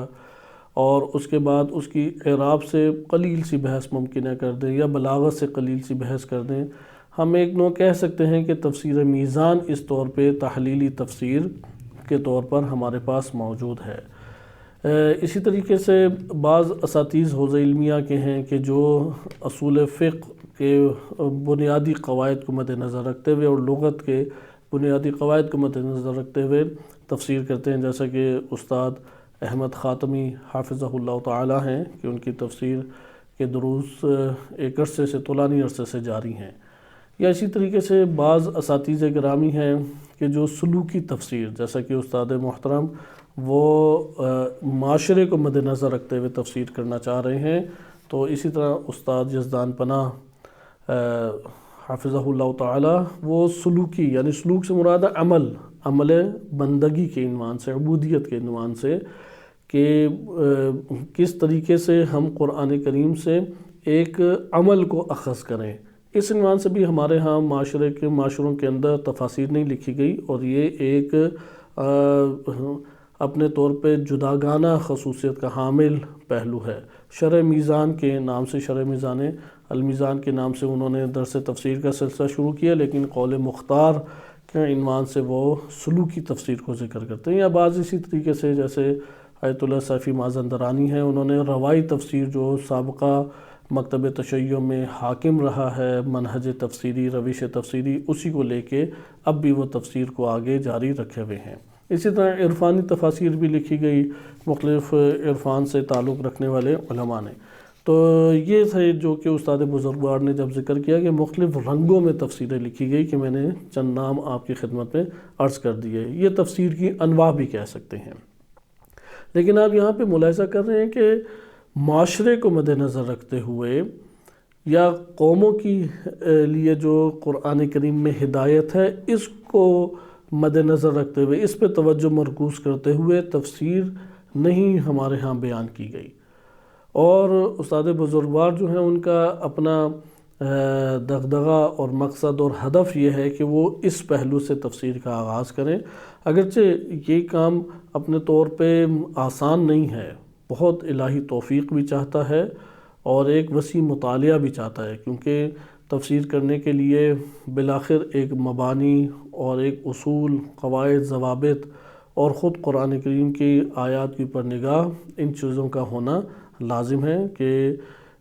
اور اس کے بعد اس کی اعراب سے قلیل سی بحث ممکنہ کر دیں یا بلاغت سے قلیل سی بحث کر دیں۔ ہم ایک نوع کہہ سکتے ہیں کہ تفسیر میزان اس طور پہ تحلیلی تفسیر کے طور پر ہمارے پاس موجود ہے۔ اسی طریقے سے بعض اساتذہ حوزہ علمیہ کے ہیں کہ جو اصول فقہ کے بنیادی قواعد کو مد نظر رکھتے ہوئے اور لغت کے بنیادی قواعد کو مد نظر رکھتے ہوئے تفسیر کرتے ہیں، جیسا کہ استاد احمد خاتمی حافظہ اللہ تعالی ہیں کہ ان کی تفسیر کے دروس ایک عرصے سے طولانی عرصے سے جاری ہیں۔ یا اسی طریقے سے بعض اساتذہ گرامی ہیں کہ جو سلوکی تفسیر، جیسا کہ استاد محترم وہ معاشرے کو مد نظر رکھتے ہوئے تفسیر کرنا چاہ رہے ہیں، تو اسی طرح استاد یزدان پناہ حافظہ اللہ تعالی وہ سلوکی، یعنی سلوک سے مراد عمل بندگی کے عنوان سے، عبودیت کے عنوان سے، کہ کس طریقے سے ہم قرآن کریم سے ایک عمل کو اخذ کریں، اس عنوان سے بھی ہمارے ہاں معاشروں کے اندر تفاسیر نہیں لکھی گئی، اور یہ ایک اپنے طور پہ جداگانہ خصوصیت کا حامل پہلو ہے۔ شرح میزان کے نام سے، شرح میزان المیزان کے نام سے انہوں نے درس تفسیر کا سلسلہ شروع کیا، لیکن قول مختار کے عنوان سے وہ سلوکی تفسیر کو ذکر کرتے ہیں۔ یا بعض اسی طریقے سے جیسے آیت اللہ سیفی مازندرانی ہیں، انہوں نے روائی تفسیر جو سابقہ مکتب تشیع میں حاکم رہا ہے، منہج تفسیری، روش تفسیری، اسی کو لے کے اب بھی وہ تفسیر کو آگے جاری رکھے ہوئے ہیں۔ اسی طرح عرفانی تفاسیر بھی لکھی گئی مختلف عرفان سے تعلق رکھنے والے علماء نے۔ تو یہ تھے جو کہ استاد بزرگوار نے جب ذکر کیا کہ مختلف رنگوں میں تفسیریں لکھی گئی، کہ میں نے چند نام آپ کی خدمت میں عرض کر دیے، یہ تفسیر کی انواع بھی کہہ سکتے ہیں۔ لیکن آپ یہاں پہ ملاحظہ کر رہے ہیں کہ معاشرے کو مد نظر رکھتے ہوئے یا قوموں کی لیے جو قرآن کریم میں ہدایت ہے، اس کو مد نظر رکھتے ہوئے، اس پہ توجہ مرکوز کرتے ہوئے تفسیر نہیں ہمارے ہاں بیان کی گئی۔ اور استاد بزرگوار جو ہیں ان کا اپنا دغدغہ اور مقصد اور ہدف یہ ہے کہ وہ اس پہلو سے تفسیر کا آغاز کریں، اگرچہ یہ کام اپنے طور پہ آسان نہیں ہے، بہت الہی توفیق بھی چاہتا ہے اور ایک وسیع مطالعہ بھی چاہتا ہے، کیونکہ تفسیر کرنے کے لیے بالآخر ایک مبانی اور ایک اصول، قواعد، ضوابط اور خود قرآن کریم کی آیات کی اوپر نگاہ، ان چیزوں کا ہونا لازم ہے کہ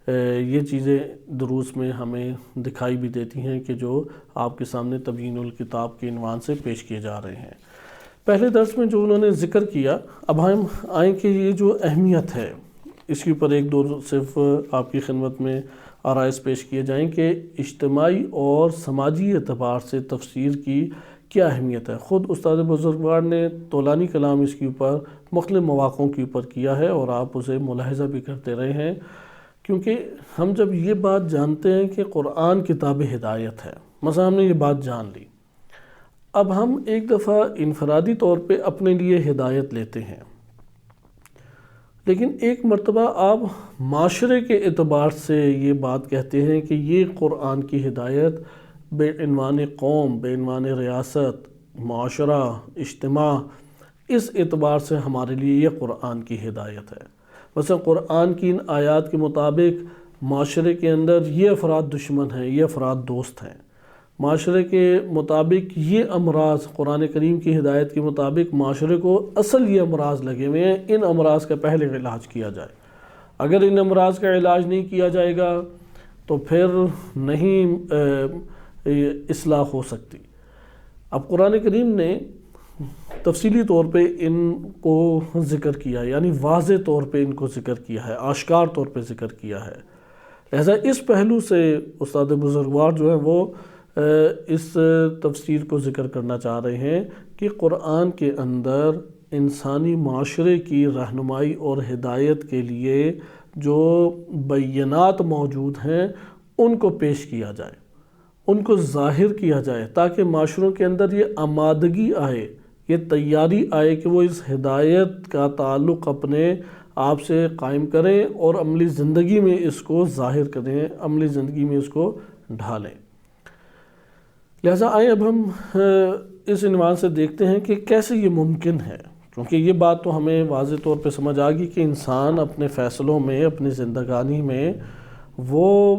یہ چیزیں دروس میں ہمیں دکھائی بھی دیتی ہیں کہ جو آپ کے سامنے تبیین الکتاب کے عنوان سے پیش کیے جا رہے ہیں۔ پہلے درس میں جو انہوں نے ذکر کیا، اب ہم آئیں کہ یہ جو اہمیت ہے اس کے اوپر ایک دو صرف آپ کی خدمت میں آرائز پیش کیے جائیں کہ اجتماعی اور سماجی اعتبار سے تفسیر کی کیا اہمیت ہے۔ خود استاد بزرگوار نے طولانی کلام اس کے اوپر مختلف مواقعوں کے اوپر کیا ہے اور آپ اسے ملاحظہ بھی کرتے رہے ہیں، کیونکہ ہم جب یہ بات جانتے ہیں کہ قرآن کتاب ہدایت ہے، مثلا ہم نے یہ بات جان لی، اب ہم ایک دفعہ انفرادی طور پہ اپنے لیے ہدایت لیتے ہیں، لیکن ایک مرتبہ آپ معاشرے کے اعتبار سے یہ بات کہتے ہیں کہ یہ قرآن کی ہدایت بے عنوان قوم، بے عنوان ریاست، معاشرہ، اجتماع، اس اعتبار سے ہمارے لیے یہ قرآن کی ہدایت ہے۔ مثلا قرآن کی ان آیات کے مطابق معاشرے کے اندر یہ افراد دشمن ہیں، یہ افراد دوست ہیں، معاشرے کے مطابق یہ امراض، قرآن کریم کی ہدایت کے مطابق معاشرے کو اصل یہ امراض لگے ہوئے ہیں، ان امراض کا پہلے علاج کیا جائے۔ اگر ان امراض کا علاج نہیں کیا جائے گا تو پھر نہیں اصلاح ہو سکتی۔ اب قرآن کریم نے تفصیلی طور پہ ان کو ذکر کیا ہے، یعنی واضح طور پہ ان کو ذکر کیا ہے، آشکار طور پہ ذکر کیا ہے، لہذا اس پہلو سے استاد بزرگوار جو ہیں وہ اس تفسیر کو ذکر کرنا چاہ رہے ہیں کہ قرآن کے اندر انسانی معاشرے کی رہنمائی اور ہدایت کے لیے جو بینات موجود ہیں ان کو پیش کیا جائے، ان کو ظاہر کیا جائے تاکہ معاشروں کے اندر یہ آمادگی آئے، یہ تیاری آئے کہ وہ اس ہدایت کا تعلق اپنے آپ سے قائم کریں اور عملی زندگی میں اس کو ظاہر کریں، عملی زندگی میں اس کو ڈھالیں۔ لہٰذا آئیں اب ہم اس عنوان سے دیکھتے ہیں کہ کیسے یہ ممکن ہے، کیونکہ یہ بات تو ہمیں واضح طور پہ سمجھ آ گئی کہ انسان اپنے فیصلوں میں، اپنی زندگانی میں وہ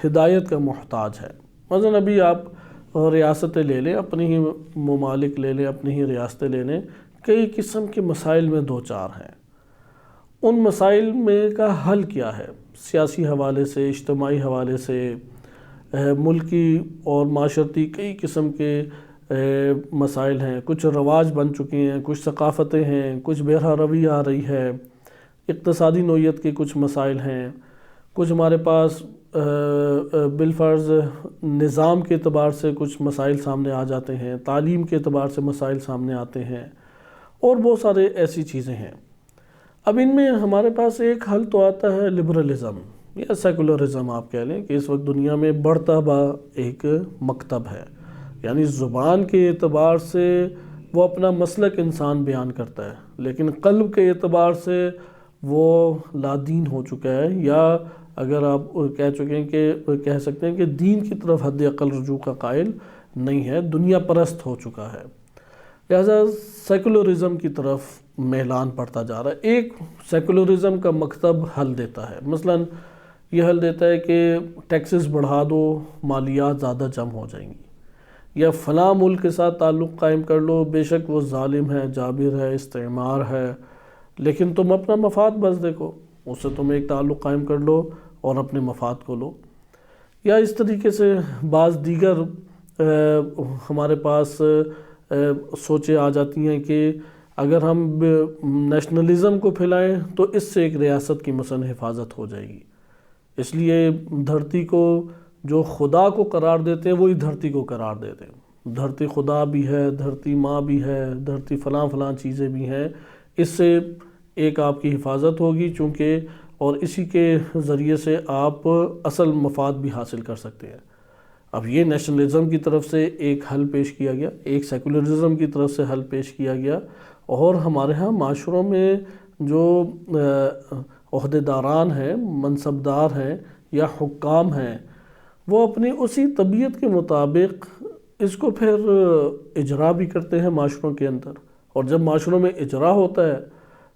ہدایت کا محتاج ہے۔ مثلاً ابھی آپ ریاستیں لے لیں، اپنی ہی ممالک لے لیں، اپنی ہی ریاستیں لے لیں، کئی قسم کے مسائل میں دو چار ہیں۔ ان مسائل میں کا حل کیا ہے؟ سیاسی حوالے سے، اجتماعی حوالے سے، ملکی اور معاشرتی کئی قسم کے مسائل ہیں، کچھ رواج بن چکی ہیں، کچھ ثقافتیں ہیں، کچھ بہرہ روی آ رہی ہے، اقتصادی نوعیت کے کچھ مسائل ہیں، کچھ ہمارے پاس بالفرض نظام کے اعتبار سے کچھ مسائل سامنے آ جاتے ہیں، تعلیم کے اعتبار سے مسائل سامنے آتے ہیں، اور بہت سارے ایسی چیزیں ہیں۔ اب ان میں ہمارے پاس ایک حل تو آتا ہے لبرلزم یا سیکولرزم، آپ کہہ لیں کہ اس وقت دنیا میں بڑھتا ہوا ایک مکتب ہے، یعنی زبان کے اعتبار سے وہ اپنا مسلک انسان بیان کرتا ہے، لیکن قلب کے اعتبار سے وہ لادین ہو چکا ہے، یا اگر آپ کہہ سکتے ہیں کہ دین کی طرف حد اقل رجوع کا قائل نہیں ہے، دنیا پرست ہو چکا ہے۔ لہذا سیکولرزم کی طرف میلان پڑتا جا رہا ہے۔ ایک سیکولرزم کا مکتب حل دیتا ہے، مثلاً یہ حل دیتا ہے کہ ٹیکسز بڑھا دو، مالیات زیادہ جمع ہو جائیں گی، یا فلاں ملک کے ساتھ تعلق قائم کر لو، بے شک وہ ظالم ہے، جابر ہے، استعمار ہے، لیکن تم اپنا مفاد بس دیکھو، اس سے تم ایک تعلق قائم کر لو اور اپنے مفاد کو لو۔ یا اس طریقے سے بعض دیگر ہمارے پاس سوچیں آ جاتی ہیں کہ اگر ہم نیشنلزم کو پھیلائیں تو اس سے ایک ریاست کی مثلا حفاظت ہو جائے گی، اس لیے دھرتی کو جو خدا کو قرار دیتے ہیں وہی دھرتی کو قرار دیتے ہیں، دھرتی خدا بھی ہے، دھرتی ماں بھی ہے، دھرتی فلاں چیزیں بھی ہیں، اس سے ایک آپ کی حفاظت ہوگی چونکہ، اور اسی کے ذریعے سے آپ اصل مفاد بھی حاصل کر سکتے ہیں۔ اب یہ نیشنلزم کی طرف سے ایک حل پیش کیا گیا، ایک سیکولرزم کی طرف سے حل پیش کیا گیا، اور ہمارے ہاں معاشروں میں جو عہدیداران ہیں، منصبدار ہیں یا حکام ہیں، وہ اپنی اسی طبیعت کے مطابق اس کو پھر اجرا بھی کرتے ہیں معاشروں کے اندر، اور جب معاشروں میں اجرا ہوتا ہے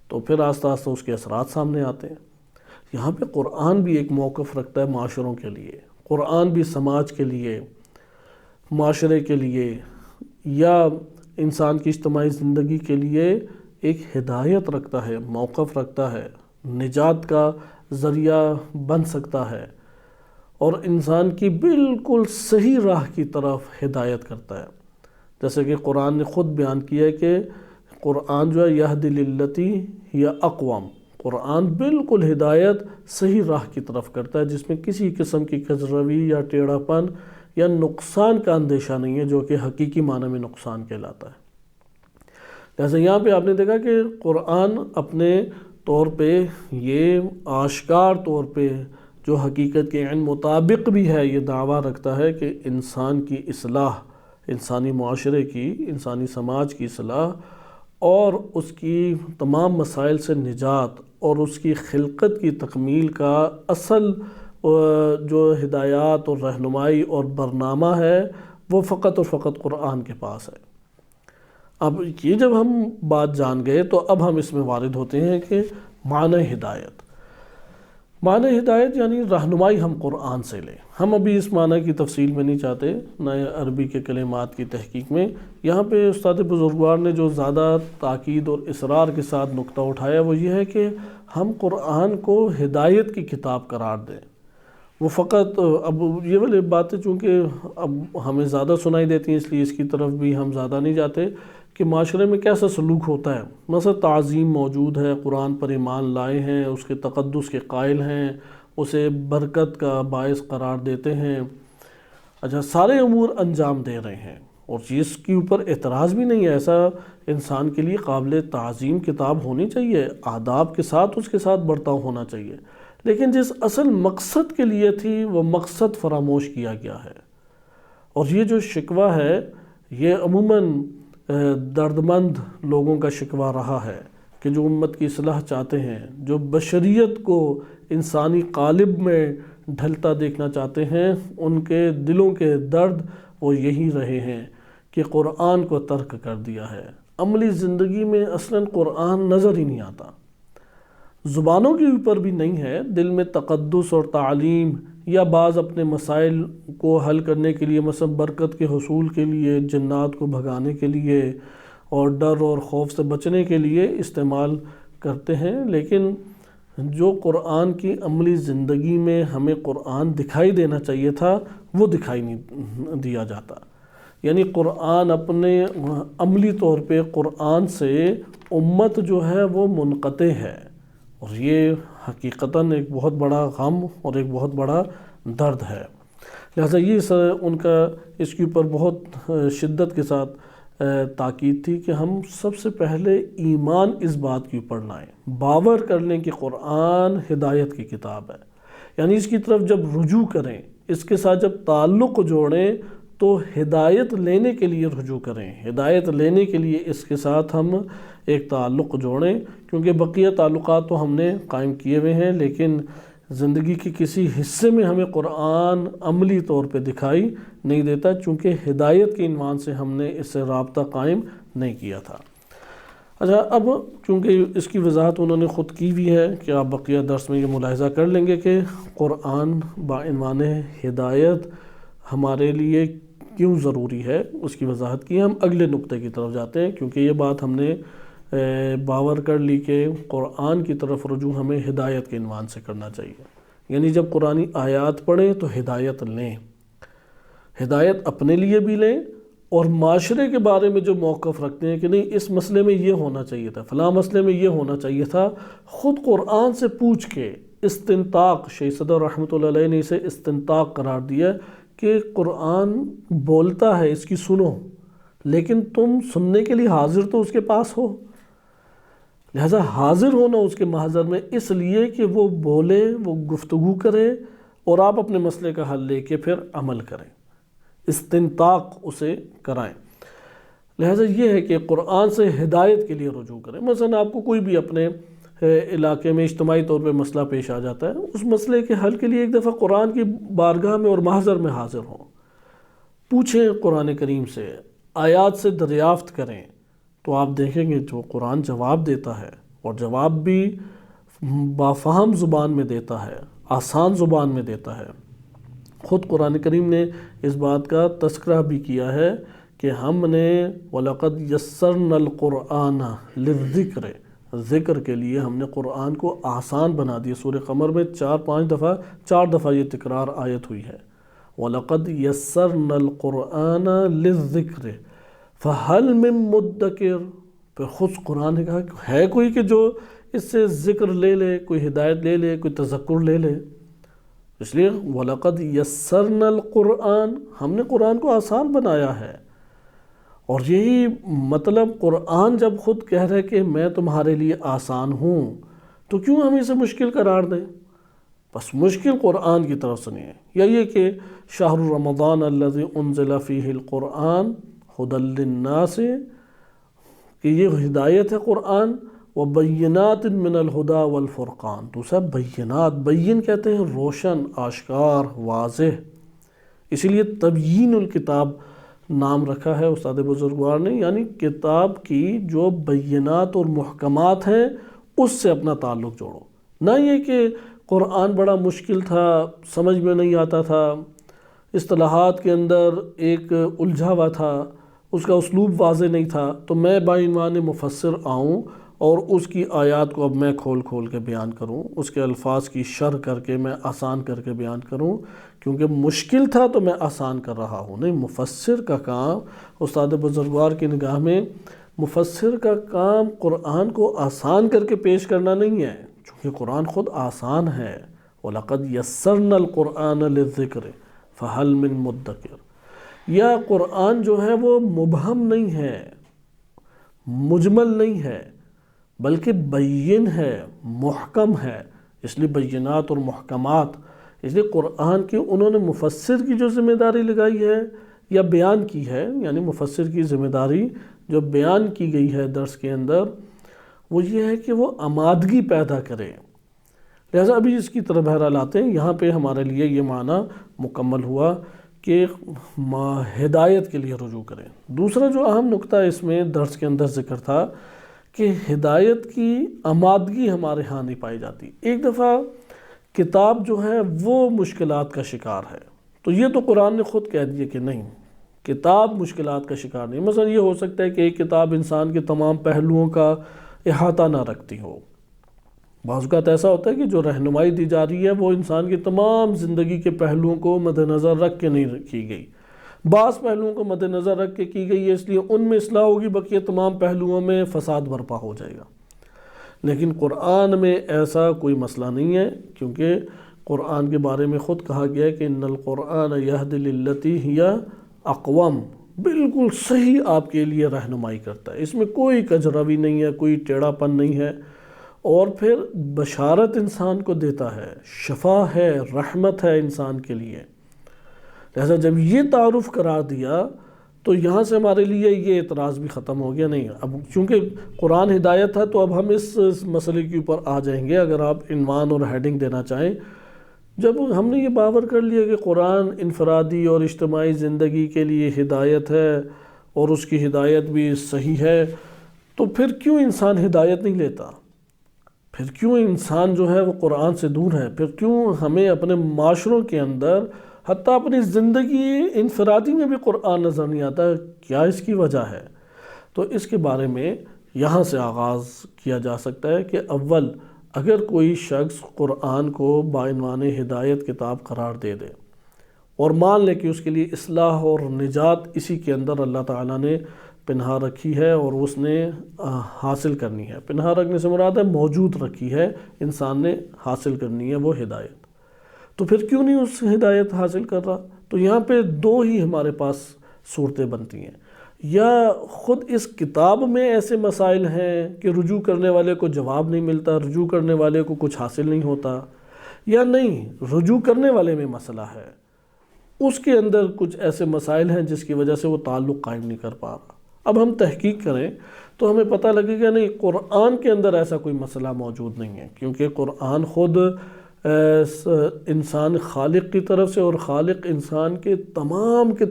تو پھر آہستہ آہستہ اس کے اثرات سامنے آتے ہیں۔ یہاں پہ قرآن بھی ایک موقف رکھتا ہے معاشروں کے لیے، قرآن بھی سماج کے لیے، معاشرے کے لیے، یا انسان کی اجتماعی زندگی کے لیے ایک ہدایت رکھتا ہے، موقف رکھتا ہے، نجات کا ذریعہ بن سکتا ہے، اور انسان کی بالکل صحیح راہ کی طرف ہدایت کرتا ہے۔ جیسے کہ قرآن نے خود بیان کیا ہے کہ قرآن جو ہے یہدی للتی ہی اقوم، قرآن بالکل ہدایت صحیح راہ کی طرف کرتا ہے، جس میں کسی قسم کی کجروی یا ٹیڑھا پن یا نقصان کا اندیشہ نہیں ہے، جو کہ حقیقی معنی میں نقصان کہلاتا ہے۔ لہٰذا یہاں پہ آپ نے دیکھا کہ قرآن اپنے طور پہ یہ آشکار طور پہ جو حقیقت کے عین مطابق بھی ہے، یہ دعویٰ رکھتا ہے کہ انسان کی اصلاح، انسانی معاشرے کی، انسانی سماج کی اصلاح اور اس کی تمام مسائل سے نجات اور اس کی خلقت کی تکمیل کا اصل جو ہدایات اور رہنمائی اور برنامہ ہے وہ فقط اور فقط قرآن کے پاس ہے۔ اب یہ جب ہم بات جان گئے تو اب ہم اس میں وارد ہوتے ہیں کہ معنی ہدایت، معنی ہدایت یعنی رہنمائی ہم قرآن سے لیں۔ ہم ابھی اس معنی کی تفصیل میں نہیں چاہتے، نہ عربی کے کلمات کی تحقیق میں۔ یہاں پہ استاد بزرگوار نے جو زیادہ تاکید اور اصرار کے ساتھ نقطہ اٹھایا وہ یہ ہے کہ ہم قرآن کو ہدایت کی کتاب قرار دیں۔ وہ فقط اب یہ والی باتیں چونکہ اب ہمیں زیادہ سنائی دیتی ہیں، اس لیے اس کی طرف بھی ہم زیادہ نہیں جاتے کہ معاشرے میں کیسا سلوک ہوتا ہے۔ مثلا تعظیم موجود ہے، قرآن پر ایمان لائے ہیں، اس کے تقدس کے قائل ہیں، اسے برکت کا باعث قرار دیتے ہیں، اچھا سارے امور انجام دے رہے ہیں، اور جس کے اوپر اعتراض بھی نہیں ہے، ایسا انسان کے لیے قابل تعظیم کتاب ہونی چاہیے، آداب کے ساتھ اس کے ساتھ برتاؤ ہونا چاہیے، لیکن جس اصل مقصد کے لیے تھی وہ مقصد فراموش کیا گیا ہے۔ اور یہ جو شکوہ ہے یہ عموماً دردمند لوگوں کا شکوہ رہا ہے کہ جو امت کی اصلاح چاہتے ہیں، جو بشریت کو انسانی قالب میں ڈھلتا دیکھنا چاہتے ہیں، ان کے دلوں کے درد وہ یہی رہے ہیں کہ قرآن کو ترک کر دیا ہے۔ عملی زندگی میں اصلاً قرآن نظر ہی نہیں آتا، زبانوں کے اوپر بھی نہیں ہے، دل میں تقدس اور تعلیم یا بعض اپنے مسائل کو حل کرنے کے لیے، مثلا برکت کے حصول کے لیے، جنات کو بھگانے کے لیے اور ڈر اور خوف سے بچنے کے لیے استعمال کرتے ہیں، لیکن جو قرآن کی عملی زندگی میں ہمیں قرآن دکھائی دینا چاہیے تھا وہ دکھائی نہیں دیا جاتا۔ یعنی قرآن اپنے عملی طور پہ قرآن سے امت جو ہے وہ منقطع ہے، اور یہ حقیقتاً ایک بہت بڑا غم اور ایک بہت بڑا درد ہے۔ لہٰذا یہ ان کا اس کے اوپر بہت شدت کے ساتھ تاکید تھی کہ ہم سب سے پہلے ایمان اس بات کے اوپر لائیں، باور کر لیں کہ قرآن ہدایت کی کتاب ہے، یعنی اس کی طرف جب رجوع کریں، اس کے ساتھ جب تعلق جوڑیں تو ہدایت لینے کے لیے رجوع کریں، ہدایت لینے کے لیے اس کے ساتھ ہم ایک تعلق جوڑیں، کیونکہ بقیہ تعلقات تو ہم نے قائم کیے ہوئے ہیں، لیکن زندگی کے کسی حصے میں ہمیں قرآن عملی طور پہ دکھائی نہیں دیتا، چونکہ ہدایت کے عنوان سے ہم نے اس سے رابطہ قائم نہیں کیا تھا۔ اچھا، اب چونکہ اس کی وضاحت انہوں نے خود کی بھی ہے کہ آپ بقیہ درس میں یہ ملاحظہ کر لیں گے کہ قرآن بعنوان ہدایت ہمارے لیے کیوں ضروری ہے، اس کی وضاحت کی۔ ہم اگلے نقطے کی طرف جاتے ہیں، کیونکہ یہ بات ہم نے باور کر لی کہ قرآن کی طرف رجوع ہمیں ہدایت کے عنوان سے کرنا چاہیے، یعنی جب قرآنی آیات پڑھیں تو ہدایت لیں، ہدایت اپنے لیے بھی لیں اور معاشرے کے بارے میں جو موقف رکھتے ہیں کہ نہیں اس مسئلے میں یہ ہونا چاہیے تھا، فلاں مسئلے میں یہ ہونا چاہیے تھا، خود قرآن سے پوچھ کے استنطاق، شیخ صدر رحمۃ اللہ علیہ نے اسے استنطاق قرار دیا کہ قرآن بولتا ہے، اس کی سنو، لیکن تم سننے کے لیے حاضر تو اس کے پاس ہو، لہذا حاضر ہونا اس کے محضر میں، اس لیے کہ وہ بولے، وہ گفتگو کرے اور آپ اپنے مسئلے کا حل لے کے پھر عمل کریں، استنطاق اسے کرائیں۔ لہذا یہ ہے کہ قرآن سے ہدایت کے لیے رجوع کریں۔ مثلا آپ کو کوئی بھی اپنے علاقے میں اجتماعی طور پہ مسئلہ پیش آ جاتا ہے، اس مسئلے کے حل کے لیے ایک دفعہ قرآن کی بارگاہ میں اور محضر میں حاضر ہوں، پوچھیں قرآن کریم سے، آیات سے دریافت کریں، تو آپ دیکھیں گے جو قرآن جواب دیتا ہے، اور جواب بھی بافہم زبان میں دیتا ہے، آسان زبان میں دیتا ہے۔ خود قرآن کریم نے اس بات کا تذکرہ بھی کیا ہے کہ ہم نے وَلَقَدْ يَسَّرْنَا الْقُرْآنَ لِلذِّكْرِ، ذکر کے لیے ہم نے قرآن کو آسان بنا دیا۔ سورہ قمر میں 4 دفعہ یہ تکرار آیت ہوئی ہے، وَلَقَدْ يَسَّرْنَا الْقُرْآنَ لِلذِّكْرِ فَهَلْ مِن مُدَّكِرٍ، پھر خود قرآن نے کہا کہ ہے کوئی کہ جو اس سے ذکر لے لے، کوئی ہدایت لے لے، کوئی تذکر لے لے۔ اس لیے وَلَقَدْ يَسَّرْنَا الْقُرْآنَ، ہم نے قرآن کو آسان بنایا ہے، اور یہی مطلب قرآن جب خود کہہ رہے کہ میں تمہارے لیے آسان ہوں، تو کیوں ہم اسے مشکل قرار دیں؟ بس مشکل قرآن کی طرف سے نہیں ہے۔ یا یہ کہ شہر رمضان الذی انزل فیہ القرآن ھدی للناس، کہ یہ ہدایت ہے قرآن، وبینات من الہدی والفرقان، دوسرا بینات، بین کہتے ہیں روشن، آشکار، واضح، اسی لیے تبیین الکتاب نام رکھا ہے استاد بزرگوار نے، یعنی کتاب کی جو بینات اور محکمات ہیں اس سے اپنا تعلق جوڑو، نہ یہ کہ قرآن بڑا مشکل تھا، سمجھ میں نہیں آتا تھا، اصطلاحات کے اندر ایک الجھا ہوا تھا، اس کا اسلوب واضح نہیں تھا، تو میں بعنوان مفسر آؤں اور اس کی آیات کو اب میں کھول کھول کے بیان کروں، اس کے الفاظ کی شرح کر کے میں آسان کر کے بیان کروں، کیونکہ مشکل تھا تو میں آسان کر رہا ہوں۔ نہیں، مفسر کا کام استاد بزرگوار کی نگاہ میں مفسر کا کام قرآن کو آسان کر کے پیش کرنا نہیں ہے، چونکہ قرآن خود آسان ہے۔ وَلَقَدْ يَسَّرْنَا الْقُرْآنَ لِلذِّكْرِ فَهَلْ مِن مُدَّكِرٍ، یا قرآن جو ہے وہ مبہم نہیں ہے، مجمل نہیں ہے، بلکہ بین ہے، محکم ہے، اس لیے بینات اور محکمات، اس لیے قرآن کی انہوں نے مفسر کی جو ذمہ داری لگائی ہے، یا بیان کی ہے، یعنی مفسر کی ذمہ داری جو بیان کی گئی ہے درس کے اندر، وہ یہ ہے کہ وہ آمادگی پیدا کرے۔ لہٰذا ابھی اس کی طرف بہرحال آتے ہیں، یہاں پہ ہمارے لیے یہ معنی مکمل ہوا کہ ہدایت کے لیے رجوع کریں۔ دوسرا جو اہم نقطہ اس میں درس کے اندر ذکر تھا کہ ہدایت کی آمادگی ہمارے ہاں نہیں پائی جاتی۔ ایک دفعہ کتاب جو ہے وہ مشکلات کا شکار ہے، تو یہ تو قرآن نے خود کہہ دیا کہ نہیں، کتاب مشکلات کا شکار نہیں۔ مثلا یہ ہو سکتا ہے کہ ایک کتاب انسان کے تمام پہلوؤں کا احاطہ نہ رکھتی ہو۔ بعض اوقات ایسا ہوتا ہے کہ جو رہنمائی دی جا رہی ہے وہ انسان کی تمام زندگی کے پہلوؤں کو مد نظر رکھ کے نہیں کی گئی، بعض پہلوؤں کو مد نظر رکھ کے کی گئی ہے، اس لیے ان میں اصلاح ہوگی، بقیہ تمام پہلوؤں میں فساد برپا ہو جائے گا۔ لیکن قرآن میں ایسا کوئی مسئلہ نہیں ہے، کیونکہ قرآن کے بارے میں خود کہا گیا ہے کہ ان القرآن یہدی للتی ہی اقوم، بالکل صحیح آپ کے لیے رہنمائی کرتا ہے، اس میں کوئی کجروی نہیں ہے، کوئی ٹیڑھا پن نہیں ہے، اور پھر بشارت انسان کو دیتا ہے، شفا ہے، رحمت ہے انسان کے لیے۔ لہذا جب یہ تعارف قرار دیا تو یہاں سے ہمارے لیے یہ اعتراض بھی ختم ہو گیا۔ نہیں، اب چونکہ قرآن ہدایت ہے تو اب ہم اس مسئلے کے اوپر آ جائیں گے، اگر آپ عنوان اور ہیڈنگ دینا چاہیں۔ جب ہم نے یہ باور کر لیا کہ قرآن انفرادی اور اجتماعی زندگی کے لیے ہدایت ہے اور اس کی ہدایت بھی صحیح ہے، تو پھر کیوں انسان ہدایت نہیں لیتا؟ پھر کیوں انسان جو ہے وہ قرآن سے دور ہے؟ پھر کیوں ہمیں اپنے معاشروں کے اندر، حتیٰ اپنی زندگی انفرادی میں بھی قرآن نظر نہیں آتا؟ کیا اس کی وجہ ہے؟ تو اس کے بارے میں یہاں سے آغاز کیا جا سکتا ہے کہ اول، اگر کوئی شخص قرآن کو بعنوان ہدایت کتاب قرار دے دے اور مان لے کہ اس کے لیے اصلاح اور نجات اسی کے اندر اللہ تعالیٰ نے پنہا رکھی ہے اور اس نے حاصل کرنی ہے، پنہا رکھنے سے مراد ہے موجود رکھی ہے، انسان نے حاصل کرنی ہے وہ ہدایت، تو پھر کیوں نہیں اس ہدایت حاصل کر رہا؟ تو یہاں پہ دو ہی ہمارے پاس صورتیں بنتی ہیں، یا خود اس کتاب میں ایسے مسائل ہیں کہ رجوع کرنے والے کو جواب نہیں ملتا، رجوع کرنے والے کو کچھ حاصل نہیں ہوتا، یا نہیں، رجوع کرنے والے میں مسئلہ ہے، اس کے اندر کچھ ایسے مسائل ہیں جس کی وجہ سے وہ تعلق قائم نہیں کر پا رہا۔ اب ہم تحقیق کریں تو ہمیں پتہ لگے گا نہیں، قرآن کے اندر ایسا کوئی مسئلہ موجود نہیں ہے، کیونکہ قرآن خود انسان خالق کی طرف سے، اور خالق انسان کے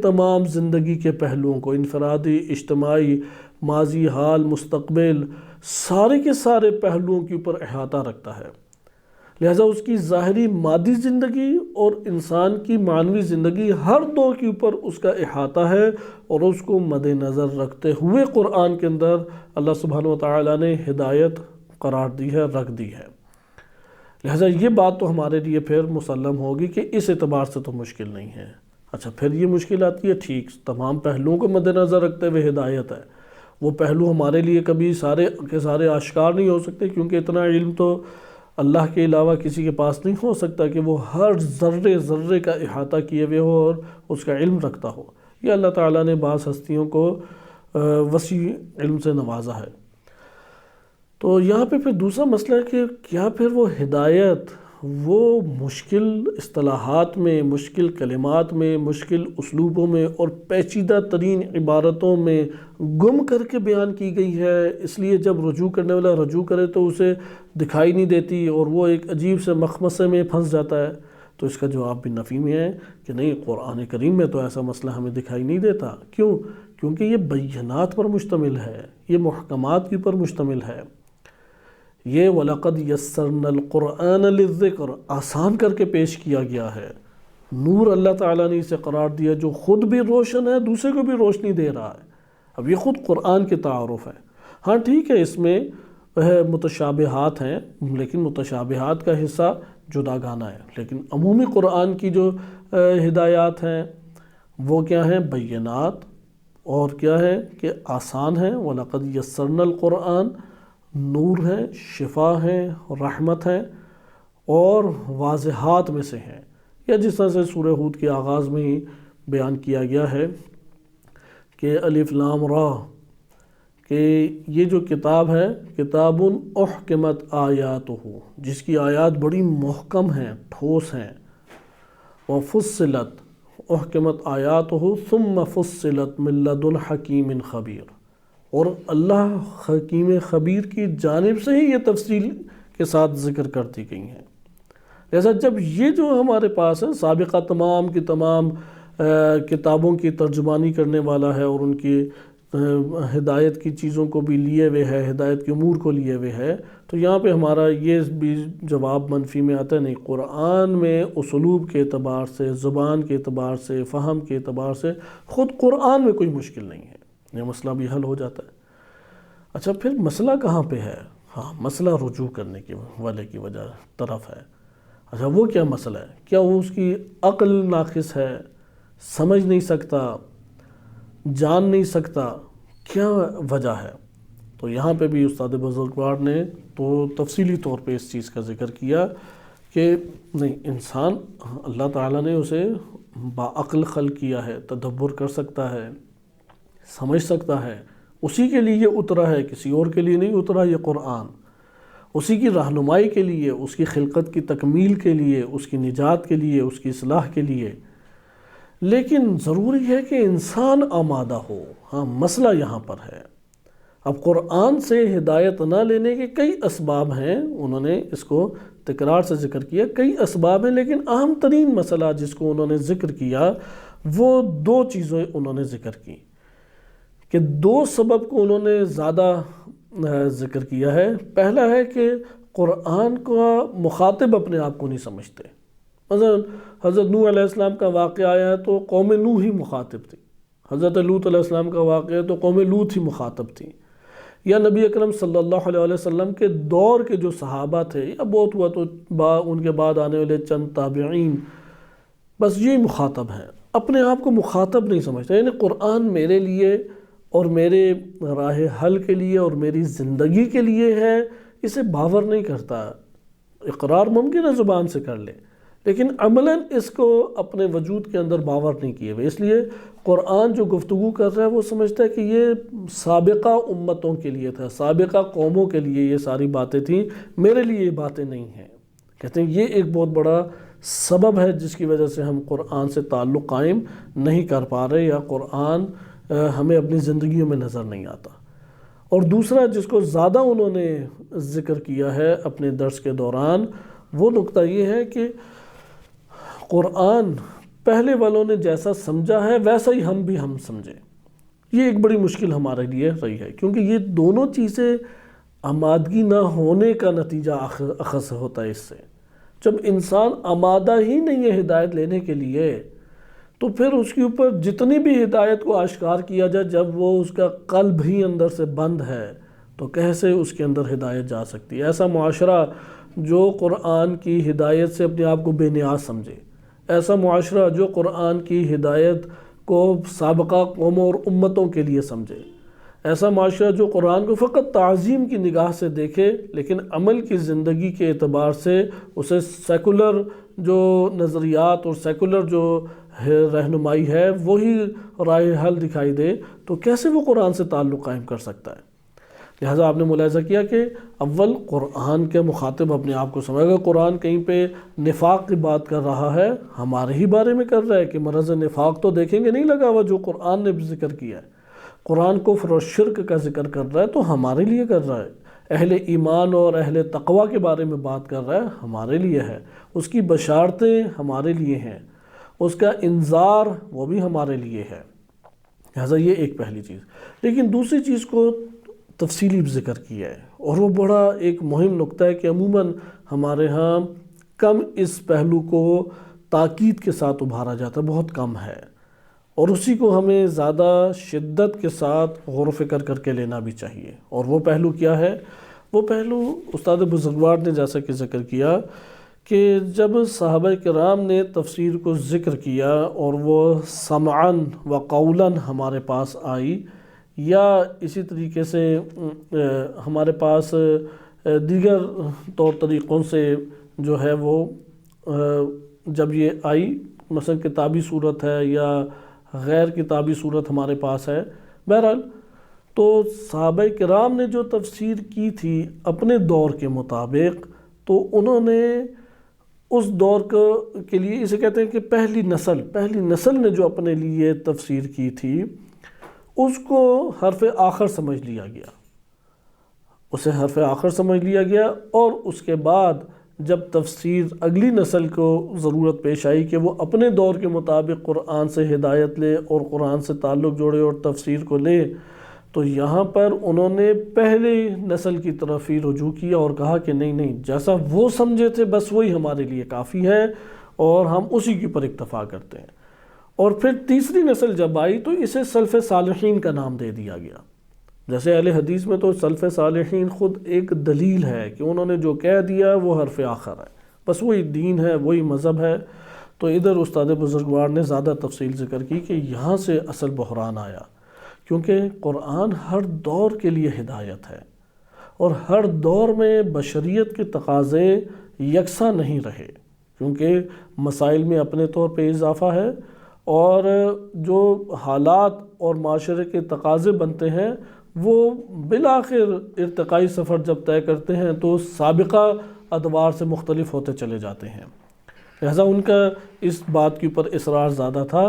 تمام زندگی کے پہلوؤں کو، انفرادی، اجتماعی، ماضی، حال، مستقبل، سارے کے سارے پہلوؤں کے اوپر احاطہ رکھتا ہے۔ لہٰذا اس کی ظاہری مادی زندگی اور انسان کی معنوی زندگی، ہر دو کے اوپر اس کا احاطہ ہے، اور اس کو مد نظر رکھتے ہوئے قرآن کے اندر اللہ سبحانہ وتعالیٰ نے ہدایت قرار دی ہے، رکھ دی ہے۔ لہٰذا یہ بات تو ہمارے لیے پھر مسلم ہوگی کہ اس اعتبار سے تو مشکل نہیں ہے۔ اچھا، پھر یہ مشکل آتی ہے، ٹھیک، تمام پہلوؤں کو مد نظر رکھتے ہوئے ہدایت ہے، وہ پہلو ہمارے لیے کبھی سارے کے سارے آشکار نہیں ہو سکتے، کیونکہ اتنا علم تو اللہ کے علاوہ کسی کے پاس نہیں ہو سکتا کہ وہ ہر ذرے ذرے کا احاطہ کیے ہوئے ہو اور اس کا علم رکھتا ہو۔ یہ اللہ تعالیٰ نے بعض ہستیوں کو وسیع علم سے نوازا ہے۔ تو یہاں پہ پھر دوسرا مسئلہ ہے کہ کیا پھر وہ ہدایت وہ مشکل اصطلاحات میں، مشکل کلمات میں، مشکل اسلوبوں میں اور پیچیدہ ترین عبارتوں میں گم کر کے بیان کی گئی ہے، اس لیے جب رجوع کرنے والا رجوع کرے تو اسے دکھائی نہیں دیتی اور وہ ایک عجیب سے مخمصے میں پھنس جاتا ہے؟ تو اس کا جواب بھی نفی میں ہے کہ نہیں، قرآن کریم میں تو ایسا مسئلہ ہمیں دکھائی نہیں دیتا۔ کیوں؟ کیونکہ یہ بینات پر مشتمل ہے، یہ محکمات کے پر مشتمل ہے۔ یہ وَلَقَدْ يَسَّرْنَا الْقُرْآنَ لِلذِّكْرِ آسان کر کے پیش کیا گیا ہے، نور اللہ تعالیٰ نے اسے قرار دیا جو خود بھی روشن ہے، دوسرے کو بھی روشنی دے رہا ہے۔ اب یہ خود قرآن کے تعارف ہے۔ ہاں ٹھیک ہے، اس میں متشابہات ہیں، لیکن متشابہات کا حصہ جدا گانا ہے، لیکن عمومی قرآن کی جو ہدایات ہیں وہ کیا ہیں؟ بینات، اور کیا ہے کہ آسان ہیں۔ وَلَقَدْ يَسَّرْنَا الْقُرْآنَ، نور ہے، شفا ہے، رحمت ہے، اور واضحات میں سے ہیں، یا جس طرح سے سورہ ہود کے آغاز میں ہی بیان کیا گیا ہے کہ الف لام را، کہ یہ جو کتاب ہے، کتاب احکمت آیاتہ، جس کی آیات بڑی محکم ہیں، ٹھوس ہیں، وفصلت، احکمت آیاتہ ثم فصلت من لدن حکیم خبیر، اور اللہ حکیم خبیر کی جانب سے ہی یہ تفصیل کے ساتھ ذکر کرتی گئی ہیں۔ لہذا جب یہ جو ہمارے پاس ہے سابقہ تمام کی تمام کتابوں کی ترجمانی کرنے والا ہے اور ان کی ہدایت کی چیزوں کو بھی لیے ہوئے ہے، ہدایت کے امور کو لیے ہوئے ہے، تو یہاں پہ ہمارا یہ بھی جواب منفی میں آتا ہے نہیں، قرآن میں اسلوب کے اعتبار سے، زبان کے اعتبار سے، فہم کے اعتبار سے خود قرآن میں کوئی مشکل نہیں ہے، یہ مسئلہ بھی حل ہو جاتا ہے۔ اچھا پھر مسئلہ کہاں پہ ہے؟ ہاں مسئلہ رجوع کرنے کے والے کی وجہ طرف ہے۔ اچھا وہ کیا مسئلہ ہے؟ کیا وہ اس کی عقل ناقص ہے، سمجھ نہیں سکتا، جان نہیں سکتا، کیا وجہ ہے؟ تو یہاں پہ بھی استاد بزرگوار نے تو تفصیلی طور پہ اس چیز کا ذکر کیا کہ نہیں، انسان اللہ تعالیٰ نے اسے باعقل خلق کیا ہے، تدبر کر سکتا ہے، سمجھ سکتا ہے، اسی کے لیے یہ اترا ہے، کسی اور کے لیے نہیں اترا یہ قرآن، اسی کی رہنمائی کے لیے، اس کی خلقت کی تکمیل کے لیے، اس کی نجات کے لیے، اس کی اصلاح کے لیے۔ لیکن ضروری ہے کہ انسان آمادہ ہو۔ ہاں مسئلہ یہاں پر ہے۔ اب قرآن سے ہدایت نہ لینے کے کئی اسباب ہیں، انہوں نے اس کو تکرار سے ذکر کیا، کئی اسباب ہیں، لیکن اہم ترین مسئلہ جس کو انہوں نے ذکر کیا وہ دو چیزیں انہوں نے ذکر کی، کہ دو سبب کو انہوں نے زیادہ ذکر کیا ہے۔ پہلا ہے کہ قرآن کا مخاطب اپنے آپ کو نہیں سمجھتے۔ مثلا حضرت نوح علیہ السلام کا واقعہ آیا ہے تو قوم نوح ہی مخاطب تھی، حضرت لوط علیہ السلام کا واقعہ ہے تو قوم لوط ہی مخاطب تھی، یا نبی اکرم صلی اللہ علیہ وسلم کے دور کے جو صحابہ تھے، یا بہت ہوا تو ان کے بعد آنے والے چند تابعین، بس یہ مخاطب ہیں، اپنے آپ کو مخاطب نہیں سمجھتے۔ یعنی قرآن میرے لیے اور میرے راہ حل کے لیے اور میری زندگی کے لیے ہے، اسے باور نہیں کرتا۔ اقرار ممکن ہے زبان سے کر لے، لیکن عملاً اس کو اپنے وجود کے اندر باور نہیں کیے ہوئے۔ اس لیے قرآن جو گفتگو کر رہا ہے وہ سمجھتا ہے کہ یہ سابقہ امتوں کے لیے تھا، سابقہ قوموں کے لیے یہ ساری باتیں تھیں، میرے لیے یہ باتیں نہیں ہیں۔ کہتے ہیں یہ ایک بہت بڑا سبب ہے جس کی وجہ سے ہم قرآن سے تعلق قائم نہیں کر پا رہے، یا قرآن ہمیں اپنی زندگیوں میں نظر نہیں آتا۔ اور دوسرا جس کو زیادہ انہوں نے ذکر کیا ہے اپنے درس کے دوران، وہ نقطہ یہ ہے کہ قرآن پہلے والوں نے جیسا سمجھا ہے ویسا ہی ہم سمجھیں۔ یہ ایک بڑی مشکل ہمارے لیے رہی ہے، کیونکہ یہ دونوں چیزیں آمادگی نہ ہونے کا نتیجہ اخذ ہوتا ہے۔ اس سے جب انسان آمادہ ہی نہیں ہے ہدایت لینے کے لیے، تو پھر اس کے اوپر جتنی بھی ہدایت کو آشکار کیا جائے، جب وہ اس کا قلب ہی اندر سے بند ہے تو کیسے اس کے اندر ہدایت جا سکتی ہے؟ ایسا معاشرہ جو قرآن کی ہدایت سے اپنے آپ کو بے نیاز سمجھے، ایسا معاشرہ جو قرآن کی ہدایت کو سابقہ قوموں اور امتوں کے لیے سمجھے، ایسا معاشرہ جو قرآن کو فقط تعظیم کی نگاہ سے دیکھے لیکن عمل کی زندگی کے اعتبار سے اسے سیکولر جو نظریات اور سیکولر جو رہنمائی ہے وہی راہ حل دکھائی دے، تو کیسے وہ قرآن سے تعلق قائم کر سکتا ہے؟ لہٰذا آپ نے ملاحظہ کیا کہ اول قرآن کے مخاطب اپنے آپ کو سمجھے۔ اگر قرآن کہیں پہ نفاق کی بات کر رہا ہے، ہمارے ہی بارے میں کر رہا ہے کہ مرض نفاق تو دیکھیں گے نہیں لگا ہوا جو قرآن نے ذکر کیا ہے، قرآن کفر و شرک کا ذکر کر رہا ہے تو ہمارے لیے کر رہا ہے، اہل ایمان اور اہل تقوی کے بارے میں بات کر رہا ہے، ہمارے لیے ہے، اس کی بشارتیں ہمارے لیے ہیں، اس کا انذار وہ بھی ہمارے لیے ہے۔ لہٰذا یہ ایک پہلی چیز۔ لیکن دوسری چیز کو تفصیلی ذکر کیا ہے، اور وہ بڑا ایک مہم نقطہ ہے کہ عموماً ہمارے ہاں کم اس پہلو کو تاکید کے ساتھ ابھارا جاتا ہے، بہت کم ہے، اور اسی کو ہمیں زیادہ شدت کے ساتھ غور و فکر کر کے لینا بھی چاہیے۔ اور وہ پہلو کیا ہے؟ وہ پہلو استاد بزرگوار نے جیسا کہ ذکر کیا کہ جب صحابہ کرام نے تفسیر کو ذکر کیا اور وہ سمعاً و قولاً ہمارے پاس آئی، یا اسی طریقے سے ہمارے پاس دیگر طور طریقوں سے جو ہے وہ جب یہ آئی، مثلا کتابی صورت ہے یا غیر کتابی صورت ہمارے پاس ہے، بہرحال تو صحابہ کرام نے جو تفسیر کی تھی اپنے دور کے مطابق، تو انہوں نے اس دور کے لیے اسے کہتے ہیں کہ پہلی نسل نے جو اپنے لیے تفسیر کی تھی اس کو حرف آخر سمجھ لیا گیا، اسے حرف آخر سمجھ لیا گیا، اور اس کے بعد جب تفسیر اگلی نسل کو ضرورت پیش آئی کہ وہ اپنے دور کے مطابق قرآن سے ہدایت لے اور قرآن سے تعلق جوڑے اور تفسیر کو لے، تو یہاں پر انہوں نے پہلے نسل کی طرف ہی رجوع کیا اور کہا کہ نہیں جیسا وہ سمجھے تھے بس وہی ہمارے لیے کافی ہے اور ہم اسی کے پر اکتفا کرتے ہیں۔ اور پھر تیسری نسل جب آئی تو اسے سلف صالحین کا نام دے دیا گیا۔ جیسے اہل حدیث میں تو سلف صالحین خود ایک دلیل ہے کہ انہوں نے جو کہہ دیا وہ حرف آخر ہے، بس وہی دین ہے، وہی مذہب ہے۔ تو ادھر استاد بزرگوار نے زیادہ تفصیل ذکر کی کہ یہاں سے اصل بحران آیا، کیونکہ قرآن ہر دور کے لیے ہدایت ہے اور ہر دور میں بشریت کے تقاضے یکساں نہیں رہے، کیونکہ مسائل میں اپنے طور پہ اضافہ ہے اور جو حالات اور معاشرے کے تقاضے بنتے ہیں وہ بالآخر ارتقائی سفر جب طے کرتے ہیں تو سابقہ ادوار سے مختلف ہوتے چلے جاتے ہیں۔ لہذا ان کا اس بات کے اوپر اصرار زیادہ تھا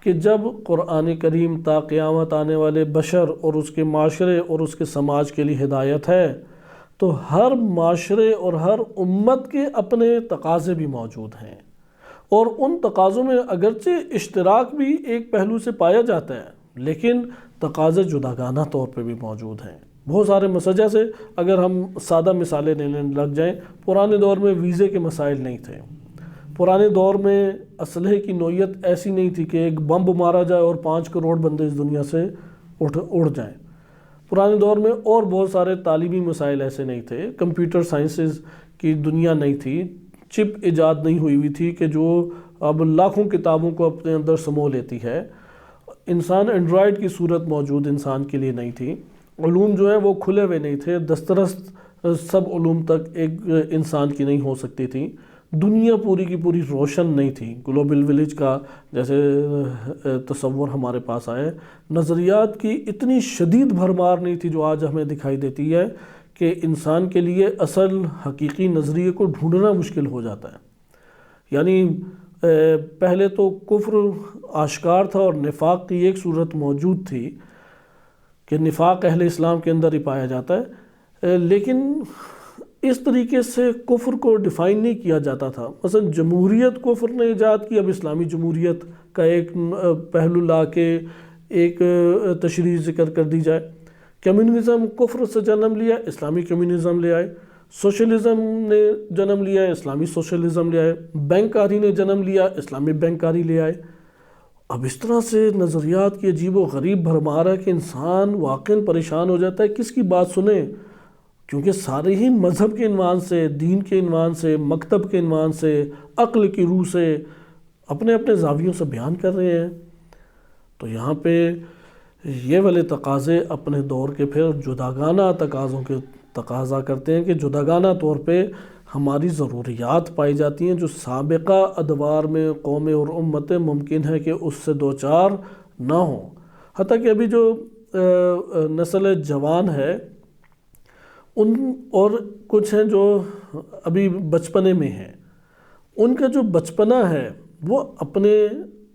کہ جب قرآن کریم تا قیامت آنے والے بشر اور اس کے معاشرے اور اس کے سماج کے لیے ہدایت ہے تو ہر معاشرے اور ہر امت کے اپنے تقاضے بھی موجود ہیں، اور ان تقاضوں میں اگرچہ اشتراک بھی ایک پہلو سے پایا جاتا ہے لیکن تقاضے جداگانہ طور پہ بھی موجود ہیں۔ بہت سارے مسئلے سے اگر ہم سادہ مثالیں لینے لگ جائیں، پرانے دور میں ویزے کے مسائل نہیں تھے، پرانے دور میں اسلحے کی نوعیت ایسی نہیں تھی کہ ایک بمب مارا جائے اور 5 کروڑ بندے اس دنیا سے اڑ جائیں۔ پرانے دور میں اور بہت سارے تعلیمی مسائل ایسے نہیں تھے، کمپیوٹر سائنسز کی دنیا نہیں تھی، چپ ایجاد نہیں ہوئی تھی کہ جو اب لاکھوں کتابوں کو اپنے اندر سمو لیتی ہے، انسان اینڈرائڈ کی صورت موجود انسان کے لیے نہیں تھی، علوم جو ہیں وہ کھلے ہوئے نہیں تھے، دسترس سب علوم تک ایک انسان کی نہیں ہو سکتی تھی، دنیا پوری کی پوری روشن نہیں تھی، گلوبل ولیج کا جیسے تصور ہمارے پاس آئے، نظریات کی اتنی شدید بھرمار نہیں تھی جو آج ہمیں دکھائی دیتی ہے کہ انسان کے لیے اصل حقیقی نظریے کو ڈھونڈنا مشکل ہو جاتا ہے۔ یعنی پہلے تو کفر آشکار تھا اور نفاق کی ایک صورت موجود تھی کہ نفاق اہل اسلام کے اندر ہی پایا جاتا ہے، لیکن اس طریقے سے کفر کو ڈیفائن نہیں کیا جاتا تھا۔ مثلا جمہوریت کفر نے ایجاد کی، اب اسلامی جمہوریت کا ایک پہلو لا کے ایک تشریح ذکر کر دی جائے، کمیونزم کفر سے جنم لیا، اسلامی کمیونزم لے آئے، سوشلزم نے جنم لیا، اسلامی سوشلزم لے آئے، بینکاری نے جنم لیا، اسلامی بینکاری لے آئے۔ اب اس طرح سے نظریات کی عجیب و غریب بھرمار ہے کہ انسان واقعاً پریشان ہو جاتا ہے کس کی بات سنیں، کیونکہ سارے ہی مذہب کے عنوان سے، دین کے عنوان سے، مکتب کے عنوان سے، عقل کی روح سے اپنے اپنے زاویوں سے بیان کر رہے ہیں۔ تو یہاں پہ یہ والے تقاضے اپنے دور کے پھر جداگانہ تقاضوں کے تقاضا کرتے ہیں کہ جداگانہ طور پہ ہماری ضروریات پائی جاتی ہیں جو سابقہ ادوار میں قومیں اور امتیں ممکن ہے کہ اس سے دوچار نہ ہوں۔ حتیٰ کہ ابھی جو نسل جوان ہے ان اور کچھ ہیں جو ابھی بچپنے میں ہیں، ان کا جو بچپنا ہے وہ اپنے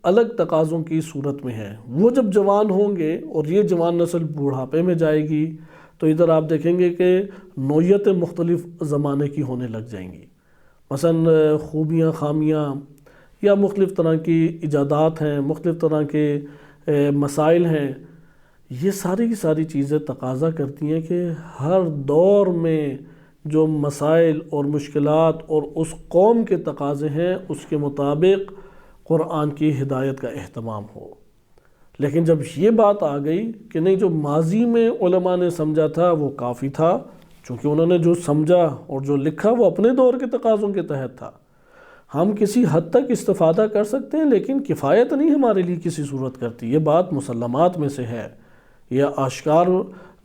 الگ تقاضوں کی صورت میں ہے۔ وہ جب جوان ہوں گے اور یہ جوان نسل بوڑھاپے میں جائے گی تو ادھر آپ دیکھیں گے کہ نوعیتیں مختلف زمانے کی ہونے لگ جائیں گی، مثلا خوبیاں، خامیاں یا مختلف طرح کی ایجادات ہیں، مختلف طرح کے مسائل ہیں، یہ ساری کی ساری چیزیں تقاضا کرتی ہیں کہ ہر دور میں جو مسائل اور مشکلات اور اس قوم کے تقاضے ہیں اس کے مطابق قرآن کی ہدایت کا اہتمام ہو۔ لیکن جب یہ بات آ گئی کہ نہیں، جو ماضی میں علماء نے سمجھا تھا وہ کافی تھا، چونکہ انہوں نے جو سمجھا اور جو لکھا وہ اپنے دور کے تقاضوں کے تحت تھا، ہم کسی حد تک استفادہ کر سکتے ہیں لیکن کفایت نہیں ہمارے لیے کسی صورت کرتی، یہ بات مسلمات میں سے ہے، یہ آشکار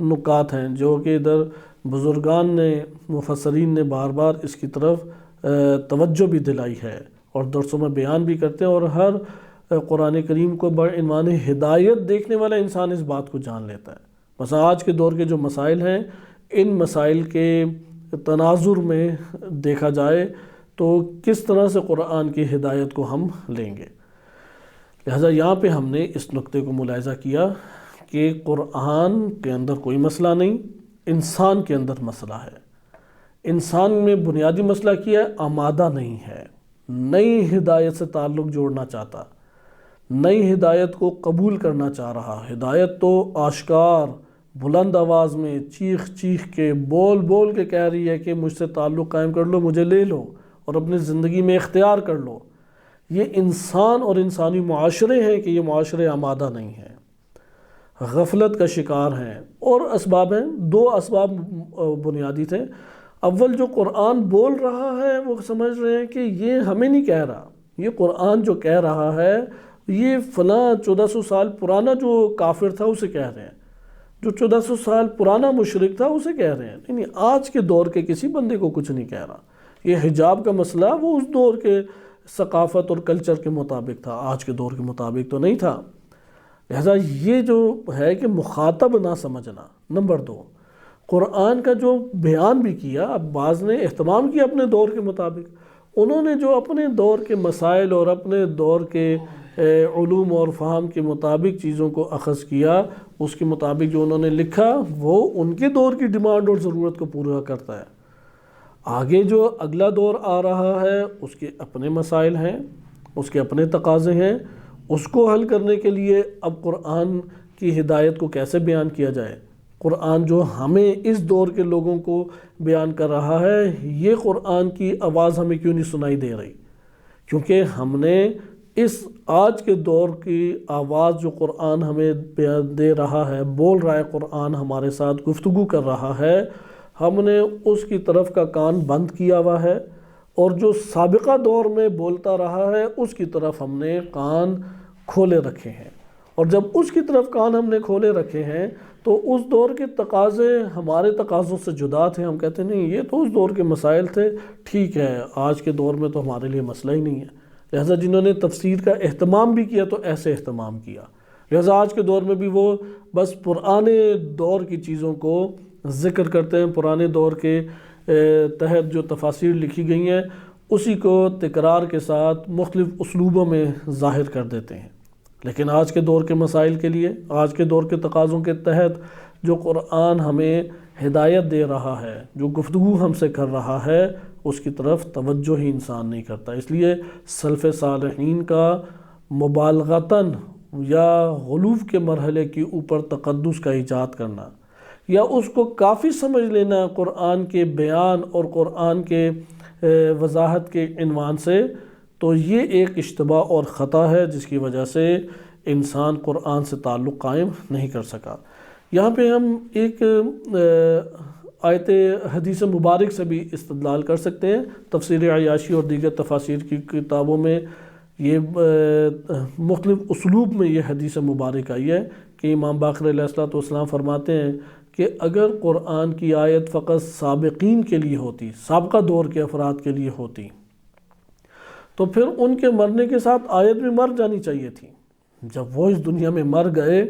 نکات ہیں جو کہ ادھر بزرگان نے، مفسرین نے بار بار اس کی طرف توجہ بھی دلائی ہے اور درسوں میں بیان بھی کرتے ہیں، اور ہر قرآن کریم کو بعنوان ہدایت دیکھنے والا انسان اس بات کو جان لیتا ہے۔ مثلا آج کے دور کے جو مسائل ہیں، ان مسائل کے تناظر میں دیکھا جائے تو کس طرح سے قرآن کی ہدایت کو ہم لیں گے؟ لہٰذا یہاں پہ ہم نے اس نقطے کو ملاحظہ کیا کہ قرآن کے اندر کوئی مسئلہ نہیں، انسان کے اندر مسئلہ ہے۔ انسان میں بنیادی مسئلہ کیا ہے؟ آمادہ نہیں ہے، نئی ہدایت سے تعلق جوڑنا چاہتا، نئی ہدایت کو قبول کرنا چاہ رہا۔ ہدایت تو آشکار بلند آواز میں چیخ چیخ کے بول بول کے کہہ رہی ہے کہ مجھ سے تعلق قائم کر لو، مجھے لے لو اور اپنی زندگی میں اختیار کر لو۔ یہ انسان اور انسانی معاشرے ہیں کہ یہ معاشرے آمادہ نہیں ہیں، غفلت کا شکار ہیں، اور اسباب ہیں۔ دو اسباب بنیادی تھے۔ اول، جو قرآن بول رہا ہے وہ سمجھ رہے ہیں کہ یہ ہمیں نہیں کہہ رہا، یہ قرآن جو کہہ رہا ہے یہ فلاں 1400 سال پرانا جو کافر تھا اسے کہہ رہے ہیں، جو 1400 سال پرانا مشرک تھا اسے کہہ رہے ہیں۔ نہیں، آج کے دور کے کسی بندے کو کچھ نہیں کہہ رہا۔ یہ حجاب کا مسئلہ وہ اس دور کے ثقافت اور کلچر کے مطابق تھا، آج کے دور کے مطابق تو نہیں تھا۔ لہذا یہ جو ہے کہ مخاطب نہ سمجھنا۔ نمبر 2، قرآن کا جو بیان بھی کیا، اب بعض نے اہتمام کیا اپنے دور کے مطابق، انہوں نے جو اپنے دور کے مسائل اور اپنے دور کے علوم اور فہم کے مطابق چیزوں کو اخذ کیا، اس کے مطابق جو انہوں نے لکھا وہ ان کے دور کی ڈیمانڈ اور ضرورت کو پورا کرتا ہے۔ آگے جو اگلا دور آ رہا ہے اس کے اپنے مسائل ہیں، اس کے اپنے تقاضے ہیں، اس کو حل کرنے کے لیے اب قرآن کی ہدایت کو کیسے بیان کیا جائے؟ قرآن جو ہمیں اس دور کے لوگوں کو بیان کر رہا ہے، یہ قرآن کی آواز ہمیں کیوں نہیں سنائی دے رہی؟ کیونکہ ہم نے اس آج کے دور کی آواز جو قرآن ہمیں بیان دے رہا ہے، بول رہا ہے، قرآن ہمارے ساتھ گفتگو کر رہا ہے، ہم نے اس کی طرف کا کان بند کیا ہوا ہے، اور جو سابقہ دور میں بولتا رہا ہے اس کی طرف ہم نے کان کھولے رکھے ہیں۔ اور جب اس کی طرف کان ہم نے کھولے رکھے ہیں تو اس دور کے تقاضے ہمارے تقاضوں سے جدا تھے۔ ہم کہتے ہیں نہیں، یہ تو اس دور کے مسائل تھے، ٹھیک ہے، آج کے دور میں تو ہمارے لیے مسئلہ ہی نہیں ہے۔ لہٰذا جنہوں نے تفسیر کا اہتمام بھی کیا تو ایسے اہتمام کیا۔ لہٰذا آج کے دور میں بھی وہ بس پرانے دور کی چیزوں کو ذکر کرتے ہیں، پرانے دور کے تحت جو تفاسیر لکھی گئی ہیں اسی کو تکرار کے ساتھ مختلف اسلوبوں میں ظاہر کر دیتے ہیں۔ لیکن آج کے دور کے مسائل کے لیے، آج کے دور کے تقاضوں کے تحت جو قرآن ہمیں ہدایت دے رہا ہے، جو گفتگو ہم سے کر رہا ہے، اس کی طرف توجہ ہی انسان نہیں کرتا۔ اس لیے سلف صالحین کا مبالغتاً یا غلو کے مرحلے کے اوپر تقدس کا ایجاد کرنا یا اس کو کافی سمجھ لینا قرآن کے بیان اور قرآن کے وضاحت کے عنوان سے، تو یہ ایک اشتباہ اور خطا ہے جس کی وجہ سے انسان قرآن سے تعلق قائم نہیں کر سکا۔ یہاں پہ ہم ایک آیت حدیث مبارک سے بھی استدلال کر سکتے ہیں۔ تفسیر عیاشی اور دیگر تفاسیر کی کتابوں میں یہ مختلف اسلوب میں یہ حدیث مبارک آئی ہے کہ امام باقر علیہ السلام فرماتے ہیں کہ اگر قرآن کی آیت فقط سابقین کے لیے ہوتی، سابقہ دور کے افراد کے لیے ہوتی، تو پھر ان کے مرنے کے ساتھ آیت بھی مر جانی چاہیے تھی۔ جب وہ اس دنیا میں مر گئے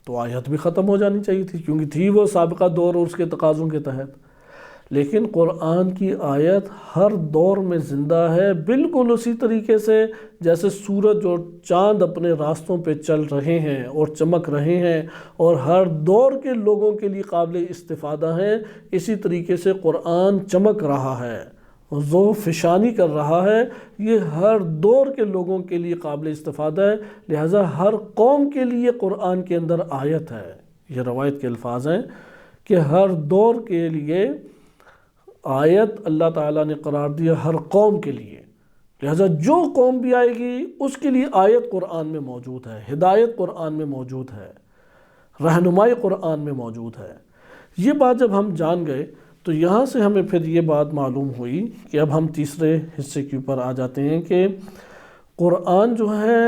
تو آیت بھی ختم ہو جانی چاہیے تھی، کیونکہ تھی وہ سابقہ دور اور اس کے تقاضوں کے تحت۔ لیکن قرآن کی آیت ہر دور میں زندہ ہے، بالکل اسی طریقے سے جیسے سورج اور چاند اپنے راستوں پہ چل رہے ہیں اور چمک رہے ہیں اور ہر دور کے لوگوں کے لیے قابل استفادہ ہیں، اسی طریقے سے قرآن چمک رہا ہے، ذو فشانی کر رہا ہے، یہ ہر دور کے لوگوں کے لیے قابل استفادہ ہے۔ لہٰذا ہر قوم کے لیے قرآن کے اندر آیت ہے۔ یہ روایت کے الفاظ ہیں کہ ہر دور کے لیے آیت اللہ تعالیٰ نے قرار دیا ہر قوم کے لیے۔ لہٰذا جو قوم بھی آئے گی اس کے لیے آیت قرآن میں موجود ہے، ہدایت قرآن میں موجود ہے، رہنمائی قرآن میں موجود ہے۔ یہ بات جب ہم جان گئے تو یہاں سے ہمیں پھر یہ بات معلوم ہوئی کہ اب ہم تیسرے حصے کے اوپر آ جاتے ہیں کہ قرآن جو ہے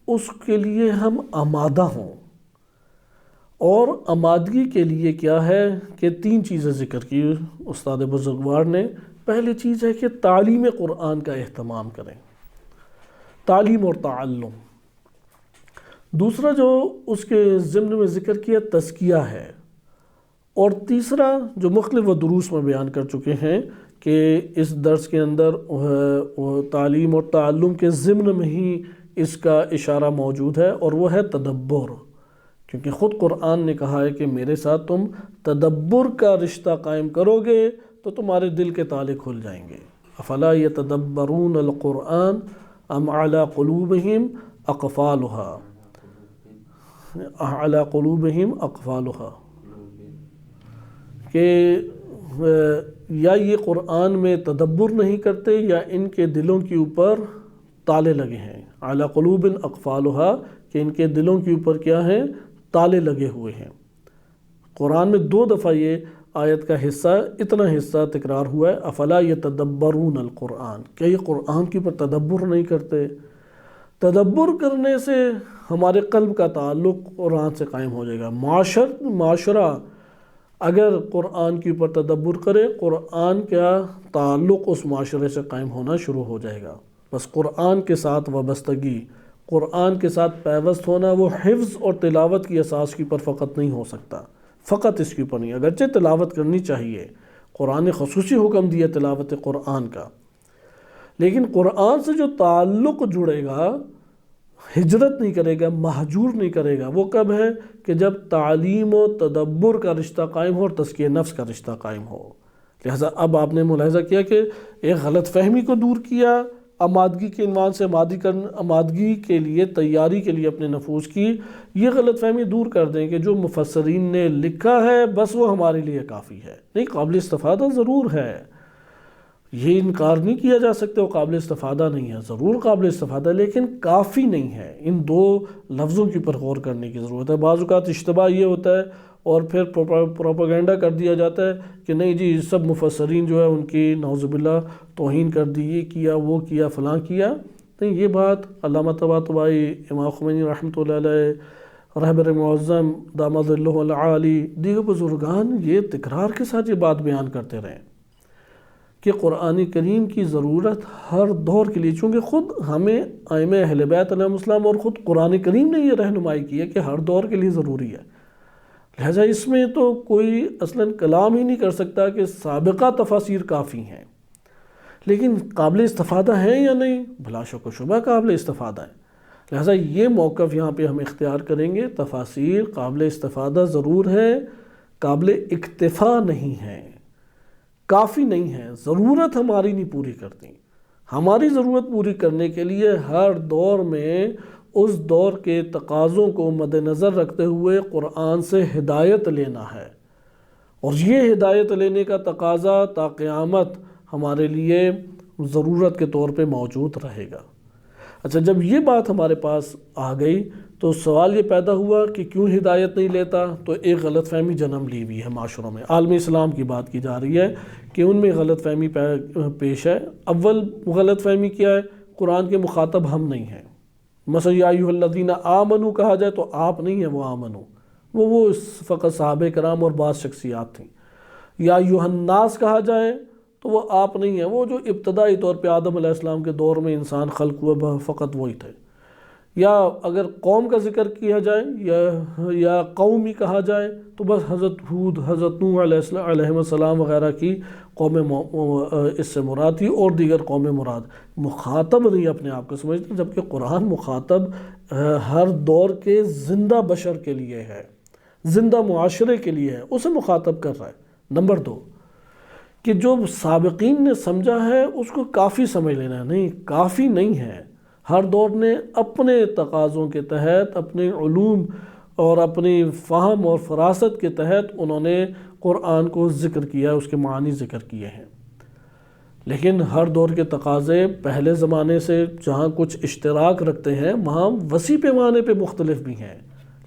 اس کے لیے ہم آمادہ ہوں، اور آمادگی کے لیے کیا ہے کہ 3 چیزیں ذکر کی استاد بزرگوار نے۔ پہلی چیز ہے کہ تعلیم قرآن کا اہتمام کریں، تعلیم اور تعلم۔ دوسرا جو اس کے ضمن میں ذکر کیا تزکیہ ہے، اور تیسرا جو مختلف دروس میں بیان کر چکے ہیں کہ اس درس کے اندر تعلیم اور تعلم کے ضمن میں ہی اس کا اشارہ موجود ہے، اور وہ ہے تدبر، کیونکہ خود قرآن نے کہا ہے کہ میرے ساتھ تم تدبر کا رشتہ قائم کرو گے تو تمہارے دل کے تالے کھل جائیں گے۔ افلا یتدبرون القرآن ام علی قلوبہم اقفالها، علی قلوبہم اقفالها، کہ یا یہ قرآن میں تدبر نہیں کرتے یا ان کے دلوں کے اوپر تالے لگے ہیں، علی قلوب اقفالها، کہ ان کے دلوں کے اوپر کیا ہیں؟ تالے لگے ہوئے ہیں۔ قرآن میں 2 دفعہ یہ آیت کا حصہ، اتنا حصہ تکرار ہوا ہے، افلا یتدبرون القرآن، کیا یہ قرآن کے اوپر تدبر نہیں کرتے؟ تدبر کرنے سے ہمارے قلب کا تعلق قرآن سے قائم ہو جائے گا۔ معاشرہ اگر قرآن کے اوپر تدبر کرے، قرآن کا تعلق اس معاشرے سے قائم ہونا شروع ہو جائے گا۔ بس قرآن کے ساتھ وابستگی، قرآن کے ساتھ پیوست ہونا، وہ حفظ اور تلاوت کی اساس کے اوپر فقط نہیں ہو سکتا، فقط اس کے اوپر نہیں، اگرچہ تلاوت کرنی چاہیے، قرآن نے خصوصی حکم دیا تلاوت قرآن کا، لیکن قرآن سے جو تعلق جڑے گا، ہجرت نہیں کرے گا، مہجور نہیں کرے گا، وہ کب ہے؟ کہ جب تعلیم و تدبر کا رشتہ قائم ہو اور تزکیہ نفس کا رشتہ قائم ہو۔ لہٰذا اب آپ نے ملاحظہ کیا کہ ایک غلط فہمی کو دور کیا، آمادگی کے عنوان سے آمادگی کے لیے، تیاری کے لیے اپنے نفوس کی یہ غلط فہمی دور کر دیں کہ جو مفسرین نے لکھا ہے بس وہ ہمارے لیے کافی ہے۔ نہیں، قابل استفادہ ضرور ہے، یہ انکار نہیں کیا جا سکتا، وہ قابل استفادہ نہیں ہے، ضرور قابل استفادہ، لیکن کافی نہیں ہے۔ ان 2 لفظوں کے اوپر غور کرنے کی ضرورت ہے۔ بعض اوقات اشتباہ یہ ہوتا ہے اور پھر پروپیگنڈا کر دیا جاتا ہے کہ نہیں جی سب مفسرین جو ہے ان کی نعوذ باللہ توہین کر دی، یہ کیا، وہ کیا، فلاں کیا۔ نہیں، یہ بات علامہ طباطبائی، امام خمینی رحمۃ اللہ علیہ، رہبر معظم داماد ظلہ العالی، دیگر بزرگان یہ تکرار کے ساتھ یہ بات بیان کرتے رہے کہ قرآن کریم کی ضرورت ہر دور کے لیے، چونکہ خود ہمیں ائمہ اہل بیت علیہم السلام اور خود قرآن کریم نے یہ رہنمائی کی ہے کہ ہر دور کے لیے ضروری ہے، لہٰذا اس میں تو کوئی اصلاً کلام ہی نہیں کر سکتا کہ سابقہ تفاسیر کافی ہیں، لیکن قابل استفادہ ہیں یا نہیں؟ بلا شک و شبہ قابل استفادہ ہیں۔ لہٰذا یہ موقف یہاں پہ ہم اختیار کریں گے، تفاسیر قابل استفادہ ضرور ہے، قابل اکتفا نہیں ہے، کافی نہیں ہے، ضرورت ہماری نہیں پوری کرتی۔ ہماری ضرورت پوری کرنے کے لیے ہر دور میں اس دور کے تقاضوں کو مد نظر رکھتے ہوئے قرآن سے ہدایت لینا ہے، اور یہ ہدایت لینے کا تقاضا تا قیامت ہمارے لیے ضرورت کے طور پہ موجود رہے گا۔ اچھا، جب یہ بات ہمارے پاس آ گئی تو سوال یہ پیدا ہوا کہ کیوں ہدایت نہیں لیتا؟ تو ایک غلط فہمی جنم لی ہوئی ہے معاشروں میں، عالم اسلام کی بات کی جا رہی ہے کہ ان میں غلط فہمی پیش ہے۔ اول غلط فہمی کیا ہے؟ قرآن کے مخاطب ہم نہیں ہیں۔ مثلا یا ایھا الذین آمنوا کہا جائے تو آپ نہیں ہیں وہ آمنو، وہ فقط صحابہ کرام اور بعض شخصیات تھیں۔ یا ایھا الناس کہا جائے تو وہ آپ نہیں ہیں، وہ جو ابتدائی طور پہ آدم علیہ السلام کے دور میں انسان خلق ہوئے فقط وہی تھے۔ یا اگر قوم کا ذکر کیا جائے یا قومی کہا جائے تو بس حضرت ہود، حضرت نوح علیہ السلام وغیرہ کی قوم اس سے مراد تھی، اور دیگر قوم مراد، مخاطب نہیں اپنے آپ کو سمجھتے، جبکہ قرآن مخاطب ہر دور کے زندہ بشر کے لیے ہے، زندہ معاشرے کے لیے ہے، اسے مخاطب کر رہا ہے۔ نمبر 2 کہ جو سابقین نے سمجھا ہے اس کو کافی سمجھ لینا، نہیں، کافی نہیں ہے۔ ہر دور نے اپنے تقاضوں کے تحت، اپنے علوم اور اپنی فہم اور فراست کے تحت انہوں نے قرآن کو ذکر کیا، اس کے معنی ذکر کیے ہیں، لیکن ہر دور کے تقاضے پہلے زمانے سے جہاں کچھ اشتراک رکھتے ہیں وہاں وسیع پیمانے پہ مختلف بھی ہیں۔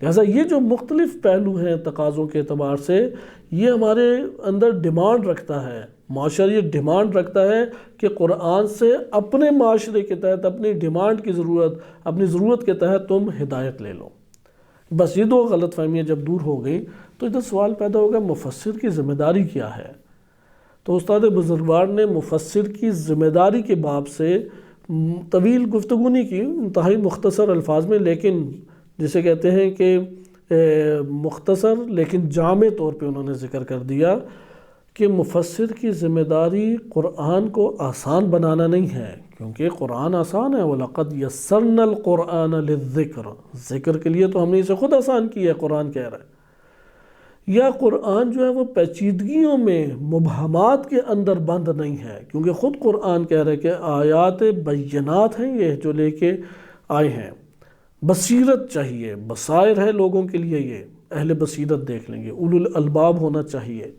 لہٰذا یہ جو مختلف پہلو ہیں تقاضوں کے اعتبار سے، یہ ہمارے اندر ڈیمانڈ رکھتا ہے، معاشرہ یہ ڈیمانڈ رکھتا ہے کہ قرآن سے اپنے معاشرے کے تحت، اپنی ڈیمانڈ کی ضرورت، اپنی ضرورت کے تحت تم ہدایت لے لو۔ بس یہ 2 غلط فہمیاں جب دور ہو گئی تو ادھر سوال پیدا ہوگا مفسر کی ذمہ داری کیا ہے؟ تو استاد بزرگوار نے مفسر کی ذمہ داری کے باب سے طویل گفتگو نہیں کی، انتہائی مختصر الفاظ میں، لیکن جسے کہتے ہیں کہ مختصر لیکن جامع طور پہ انہوں نے ذکر کر دیا کہ مفسر کی ذمہ داری قرآن کو آسان بنانا نہیں ہے، کیونکہ قرآن آسان ہے، وَلَقَدْ يَسَّرْنَا الْقُرْآنَ لِلذِّكْرِ، ذکر کے لیے تو ہم نے اسے خود آسان کیا ہے، قرآن کہہ رہا ہے۔ یا قرآن جو ہے وہ پیچیدگیوں میں، مبہمات کے اندر بند نہیں ہے، کیونکہ خود قرآن کہہ رہا ہے کہ آیات بینات ہیں یہ جو لے کے آئے ہیں۔ بصیرت چاہیے، بصائر ہے لوگوں کے لیے، یہ اہل بصیرت دیکھ لیں گے، اولو الالباب ہونا چاہیے،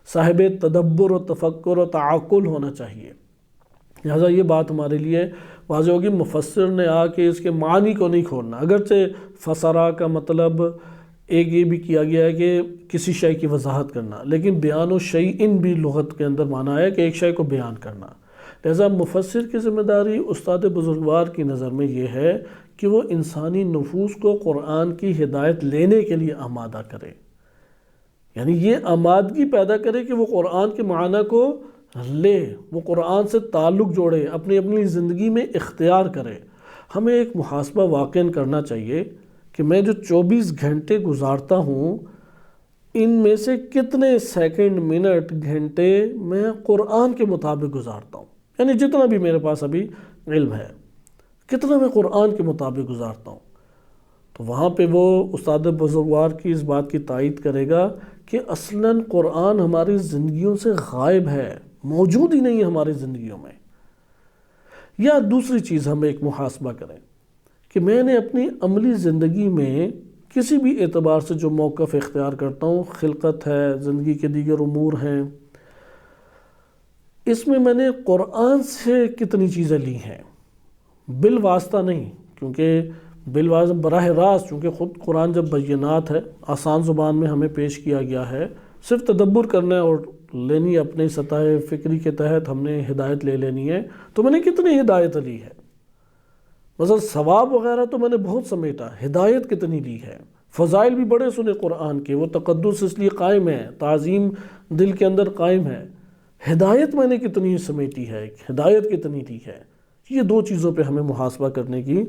صاحب تدبر و تفکر و تعقل ہونا چاہیے۔ لہٰذا یہ بات ہمارے لیے واضح ہوگی، مفسر نے آ کے اس کے معنی کو نہیں کھولنا، اگرچہ فسرا کا مطلب ایک یہ بھی کیا گیا ہے کہ کسی شے کی وضاحت کرنا، لیکن بیان و شیئن بھی لغت کے اندر معنی ہے کہ ایک شے کو بیان کرنا۔ لہذا مفسر کی ذمہ داری استاد بزرگوار کی نظر میں یہ ہے کہ وہ انسانی نفوس کو قرآن کی ہدایت لینے کے لیے آمادہ کرے، یعنی یہ آمادگی پیدا کرے کہ وہ قرآن کے معنی کو لے، وہ قرآن سے تعلق جوڑے، اپنی زندگی میں اختیار کرے۔ ہمیں ایک محاسبہ واقعاً کرنا چاہیے کہ میں جو 24 گھنٹے گزارتا ہوں، ان میں سے کتنے سیکنڈ، منٹ، گھنٹے میں قرآن کے مطابق گزارتا ہوں، یعنی جتنا بھی میرے پاس ابھی علم ہے، کتنا میں قرآن کے مطابق گزارتا ہوں۔ تو وہاں پہ وہ استاد بزرگوار کی اس بات کی تائید کرے گا کہ اصلاً قرآن ہماری زندگیوں سے غائب ہے، موجود ہی نہیں ہے ہماری زندگیوں میں۔ یا دوسری چیز ہم ایک محاسبہ کریں کہ میں نے اپنی عملی زندگی میں کسی بھی اعتبار سے جو موقف اختیار کرتا ہوں، خلقت ہے، زندگی کے دیگر امور ہیں، اس میں نے قرآن سے کتنی چیزیں لی ہیں، بالواسطہ نہیں، کیونکہ بالواسطہ براہ راست، چونکہ خود قرآن جب بینات ہے، آسان زبان میں ہمیں پیش کیا گیا ہے، صرف تدبر کرنا ہے اور لینی اپنے سطح فکری کے تحت ہم نے ہدایت لے لینی ہے، تو میں نے کتنی ہدایت لی ہے؟ مثلا ثواب وغیرہ تو میں نے بہت سمیٹا، ہدایت کتنی لی ہے؟ فضائل بھی بڑے سنے قرآن کے، وہ تقدس اس لیے قائم ہے، تعظیم دل کے اندر قائم ہے۔ ہدایت میں نے کتنی سمیٹی ہے، ہدایت کتنی لی ہے؟ یہ دو چیزوں پہ ہمیں محاسبہ کرنے کی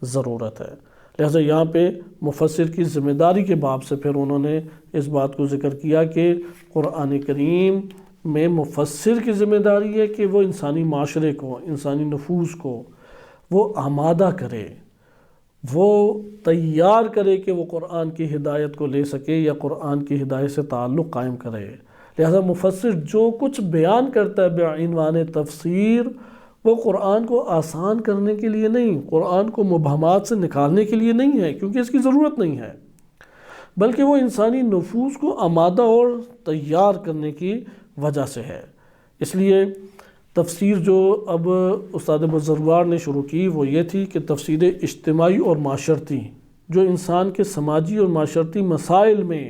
ضرورت ہے۔ لہٰذا یہاں پہ مفسر کی ذمہ داری کے باب سے پھر انہوں نے اس بات کو ذکر کیا کہ قرآن کریم میں مفسر کی ذمہ داری ہے کہ وہ انسانی معاشرے کو، انسانی نفوس کو وہ آمادہ کرے، وہ تیار کرے کہ وہ قرآن کی ہدایت کو لے سکے یا قرآن کی ہدایت سے تعلق قائم کرے۔ لہذا مفسر جو کچھ بیان کرتا ہے بعنوان تفسیر، وہ قرآن کو آسان کرنے کے لیے نہیں، قرآن کو مبہمات سے نکالنے کے لیے نہیں ہے، کیونکہ اس کی ضرورت نہیں ہے، بلکہ وہ انسانی نفوس کو آمادہ اور تیار کرنے کی وجہ سے ہے۔ اس لیے تفسیر جو اب استاد بزرگوار نے شروع کی وہ یہ تھی کہ تفسیر اجتماعی اور معاشرتی، جو انسان کے سماجی اور معاشرتی مسائل میں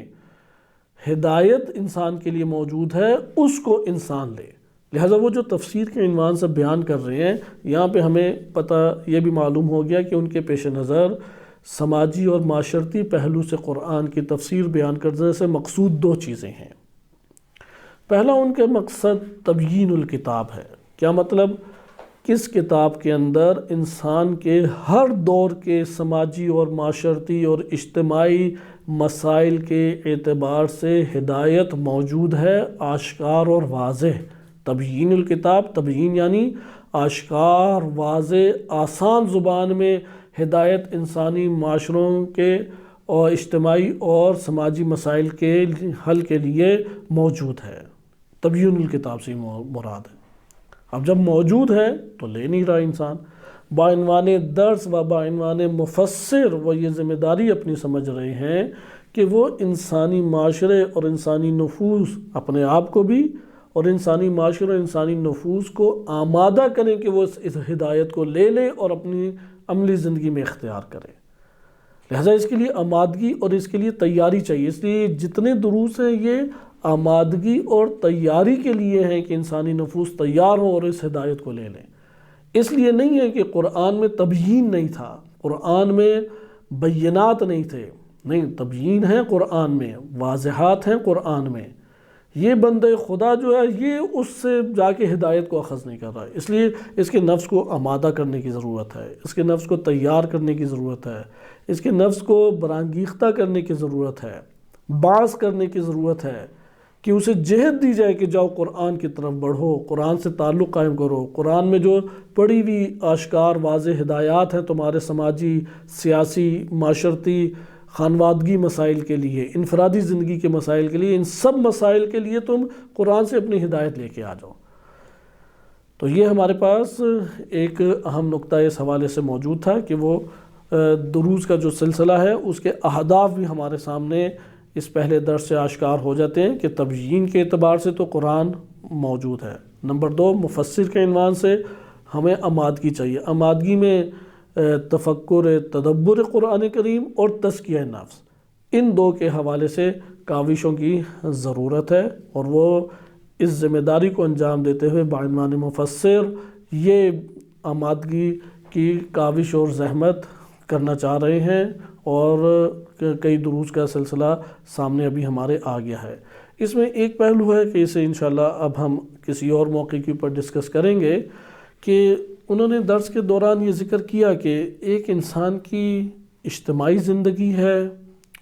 ہدایت انسان کے لیے موجود ہے، اس کو انسان لے۔ لہٰذا وہ جو تفسیر کے عنوان سے بیان کر رہے ہیں، یہاں پہ ہمیں پتہ یہ بھی معلوم ہو گیا کہ ان کے پیش نظر سماجی اور معاشرتی پہلو سے قرآن کی تفسیر بیان کرنے سے مقصود دو چیزیں ہیں۔ پہلا ان کا مقصد تبیین الکتاب ہے۔ کیا مطلب؟ کس کتاب کے اندر انسان کے ہر دور کے سماجی اور معاشرتی اور اجتماعی مسائل کے اعتبار سے ہدایت موجود ہے، آشکار اور واضح۔ تبیین الکتاب، تبیین یعنی آشکار، واضح، آسان زبان میں ہدایت انسانی معاشروں کے اور اجتماعی اور سماجی مسائل کے حل کے لیے موجود ہے۔ تبیین الکتاب سے مراد ہے۔ اب جب موجود ہے تو لے نہیں رہا انسان، بعنوان درس و بعنوان مفسر وہ یہ ذمہ داری اپنی سمجھ رہے ہیں کہ وہ انسانی معاشرے اور انسانی نفوس، اپنے آپ کو بھی اور انسانی معاشرے اور انسانی نفوس کو آمادہ کریں کہ وہ اس ہدایت کو لے لیں اور اپنی عملی زندگی میں اختیار کریں۔ لہٰذا اس کے لیے آمادگی اور اس کے لیے تیاری چاہیے۔ اس لیے جتنے دروس ہیں یہ آمادگی اور تیاری کے لیے ہیں کہ انسانی نفوس تیار ہوں اور اس ہدایت کو لے لیں۔ اس لیے نہیں ہے کہ قرآن میں تبیین نہیں تھا، قرآن میں بینات نہیں تھے، نہیں، تبیین ہے قرآن میں، واضحات ہیں قرآن میں۔ یہ بندہ خدا جو ہے یہ اس سے جا کے ہدایت کو اخذ نہیں کر رہا ہے، اس لیے اس کے نفس کو آمادہ کرنے کی ضرورت ہے، اس کے نفس کو تیار کرنے کی ضرورت ہے، اس کے نفس کو برانگیختہ کرنے کی ضرورت ہے، باعث کرنے کی ضرورت ہے کہ اسے جہد دی جائے کہ جاؤ قرآن کی طرف بڑھو، قرآن سے تعلق قائم کرو، قرآن میں جو پڑھی ہوئی آشکار واضح ہدایات ہیں تمہارے سماجی، سیاسی، معاشرتی، خانوادگی مسائل کے لیے، انفرادی زندگی کے مسائل کے لیے، ان سب مسائل کے لیے تم قرآن سے اپنی ہدایت لے کے آ جاؤ۔ تو یہ ہمارے پاس ایک اہم نقطہ اس حوالے سے موجود تھا کہ وہ دروس کا جو سلسلہ ہے اس کے اہداف بھی ہمارے سامنے اس پہلے درس سے آشکار ہو جاتے ہیں کہ تبیین کے اعتبار سے تو قرآن موجود ہے۔ نمبر 2، مفسر کے عنوان سے ہمیں آمادگی چاہیے، آمادگی میں تفکر، تدبر قرآن کریم اور تزکیہ نفس، ان دو کے حوالے سے کاوشوں کی ضرورت ہے، اور وہ اس ذمہ داری کو انجام دیتے ہوئے بعنوان مفسر یہ آمادگی کی کاوش اور زحمت کرنا چاہ رہے ہیں، اور کئی دروس کا سلسلہ سامنے ابھی ہمارے آ گیا ہے۔ اس میں ایک پہلو ہے کہ اسے انشاءاللہ اب ہم کسی اور موقع کے اوپر ڈسکس کریں گے، کہ انہوں نے درس کے دوران یہ ذکر کیا کہ ایک انسان کی اجتماعی زندگی ہے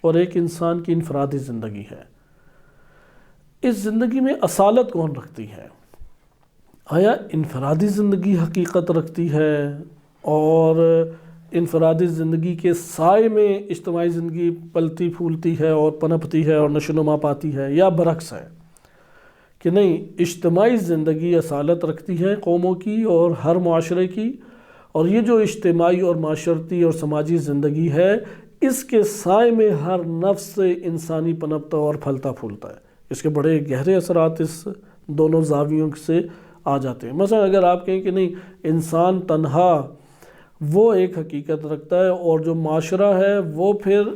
اور ایک انسان کی انفرادی زندگی ہے۔ اس زندگی میں اصالت کون رکھتی ہے؟ آیا انفرادی زندگی حقیقت رکھتی ہے اور انفرادی زندگی کے سائے میں اجتماعی زندگی پلتی پھولتی ہے اور پنپتی ہے اور نشو و نما پاتی ہے، یا برعکس ہے کہ نہیں، اجتماعی زندگی اصالت رکھتی ہے قوموں کی اور ہر معاشرے کی، اور یہ جو اجتماعی اور معاشرتی اور سماجی زندگی ہے اس کے سائے میں ہر نفس سے انسانی پنپتا اور پھلتا پھولتا ہے۔ اس کے بڑے گہرے اثرات اس دونوں زاویوں سے آ جاتے ہیں۔ مثلا اگر آپ کہیں کہ نہیں، انسان تنہا وہ ایک حقیقت رکھتا ہے، اور جو معاشرہ ہے وہ پھر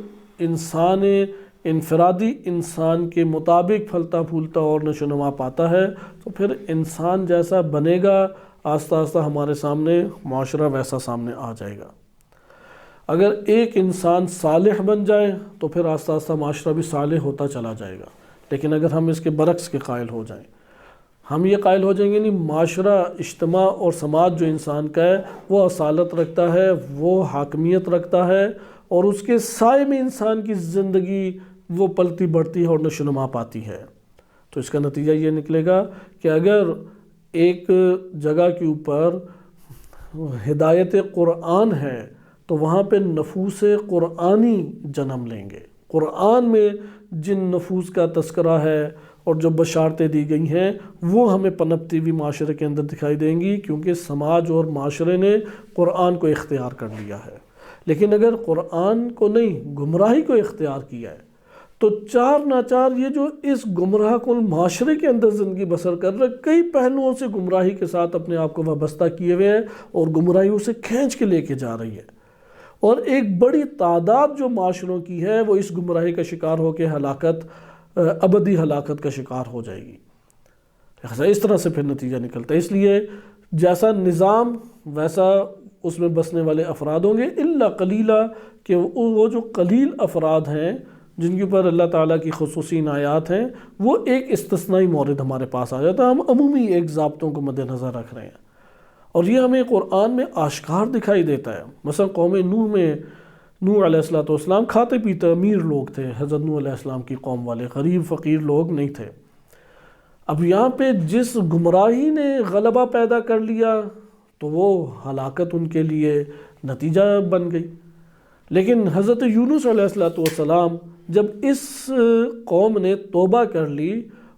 انفرادی انسان کے مطابق پھلتا پھولتا اور نشو و نما پاتا ہے، تو پھر انسان جیسا بنے گا آہستہ آہستہ ہمارے سامنے معاشرہ ویسا سامنے آ جائے گا۔ اگر ایک انسان صالح بن جائے تو پھر آہستہ آہستہ معاشرہ بھی صالح ہوتا چلا جائے گا۔ لیکن اگر ہم اس کے برعکس کے قائل ہو جائیں، ہم یہ قائل ہو جائیں گے نہیں، معاشرہ، اجتماع اور سماج جو انسان کا ہے وہ اصالت رکھتا ہے، وہ حاکمیت رکھتا ہے، اور اس کے سائے میں انسان کی زندگی وہ پلتی بڑھتی ہے اور نشو و نما پاتی ہے، تو اس کا نتیجہ یہ نکلے گا کہ اگر ایک جگہ کے اوپر ہدایت قرآن ہے تو وہاں پہ نفوس قرآنی جنم لیں گے۔ قرآن میں جن نفوس کا تذکرہ ہے اور جو بشارتیں دی گئی ہیں وہ ہمیں پنپتی ہوئی معاشرے کے اندر دکھائی دیں گی، کیونکہ سماج اور معاشرے نے قرآن کو اختیار کر لیا ہے۔ لیکن اگر قرآن کو نہیں، گمراہی کو اختیار کیا ہے، تو چار ناچار یہ جو اس گمراہ کن معاشرے کے اندر زندگی بسر کر رہے، کئی پہلوؤں سے گمراہی کے ساتھ اپنے آپ کو وابستہ کیے ہوئے ہیں، اور گمراہی اسے کھینچ کے لے کے جا رہی ہے، اور ایک بڑی تعداد جو معاشروں کی ہے وہ اس گمراہی کا شکار ہو کے ابدی ہلاکت کا شکار ہو جائے گی۔ اس طرح سے پھر نتیجہ نکلتا ہے۔ اس لیے جیسا نظام ویسا اس میں بسنے والے افراد ہوں گے، الا قلیلا، کہ وہ جو قلیل افراد ہیں جن کے اوپر اللہ تعالیٰ کی خصوصی عنایات ہیں، وہ ایک استثنائی مورد ہمارے پاس آ جاتا ہے۔ ہم عمومی ایک ضابطوں کو مد نظر رکھ رہے ہیں، اور یہ ہمیں قرآن میں آشکار دکھائی دیتا ہے۔ مثلا قوم نوح میں نوح علیہ السلام کھاتے پیتے امیر لوگ تھے، حضرت نوح علیہ السلام کی قوم والے غریب فقیر لوگ نہیں تھے۔ اب یہاں پہ جس گمراہی نے غلبہ پیدا کر لیا تو وہ ہلاکت ان کے لیے نتیجہ بن گئی۔ لیکن حضرت یونس علیہ السلام جب اس قوم نے توبہ کر لی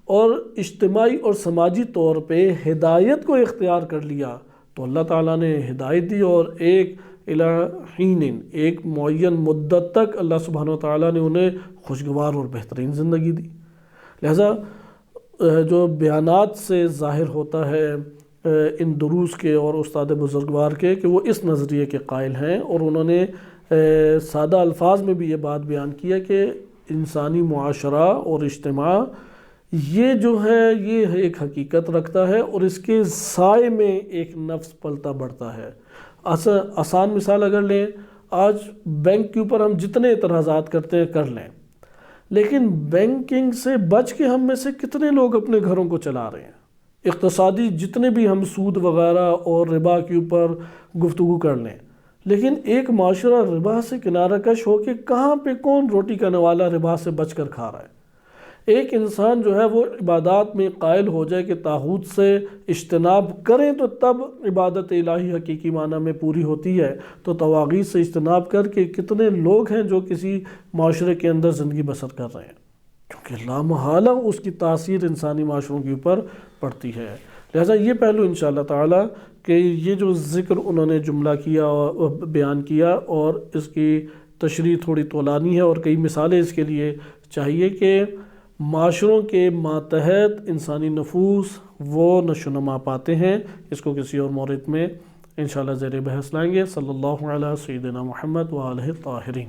اور اجتماعی اور سماجی طور پہ ہدایت کو اختیار کر لیا، تو اللہ تعالیٰ نے ہدایت دی، اور ایک الہین، ایک معین مدت تک اللہ سبحانہ وتعالیٰ نے انہیں خوشگوار اور بہترین زندگی دی۔ لہذا جو بیانات سے ظاہر ہوتا ہے ان دروس کے اور استاد بزرگوار کے کہ وہ اس نظریے کے قائل ہیں، اور انہوں نے سادہ الفاظ میں بھی یہ بات بیان کیا کہ انسانی معاشرہ اور اجتماع یہ جو ہے یہ ایک حقیقت رکھتا ہے، اور اس کے سائے میں ایک نفس پلتا بڑھتا ہے۔ آسان مثال اگر لیں، آج بینک کے اوپر ہم جتنے اعتراضات کرتے ہیں کر لیں، لیکن بینکنگ سے بچ کے ہم میں سے کتنے لوگ اپنے گھروں کو چلا رہے ہیں؟ اقتصادی جتنے بھی ہم سود وغیرہ اور ربا کے اوپر گفتگو کر لیں، لیکن ایک معاشرہ ربا سے کنارہ کش ہو کے کہاں پہ کون روٹی کا نوالا ربا سے بچ کر کھا رہا ہے؟ ایک انسان جو ہے وہ عبادات میں قائل ہو جائے کہ طاغوت سے اجتناب کریں تو تب عبادت الہی حقیقی معنی میں پوری ہوتی ہے، تو طواغیت سے اجتناب کر کے کتنے لوگ ہیں جو کسی معاشرے کے اندر زندگی بسر کر رہے ہیں، کیونکہ لامحالہ اس کی تاثیر انسانی معاشروں کے اوپر پڑتی ہے۔ لہٰذا یہ پہلو انشاءاللہ تعالی کہ یہ جو ذکر انہوں نے جملہ کیا اور بیان کیا، اور اس کی تشریح تھوڑی طولانی ہے اور کئی مثالیں اس کے لیے چاہیے کہ معاشروں کے ماتحت انسانی نفوس وہ نشو و نما پاتے ہیں۔ اس کو کسی اور مورد میں انشاءاللہ زیر بحث لائیں گے۔ صلی اللہ علیہ سیدنا محمد وآلہ الطاہرین۔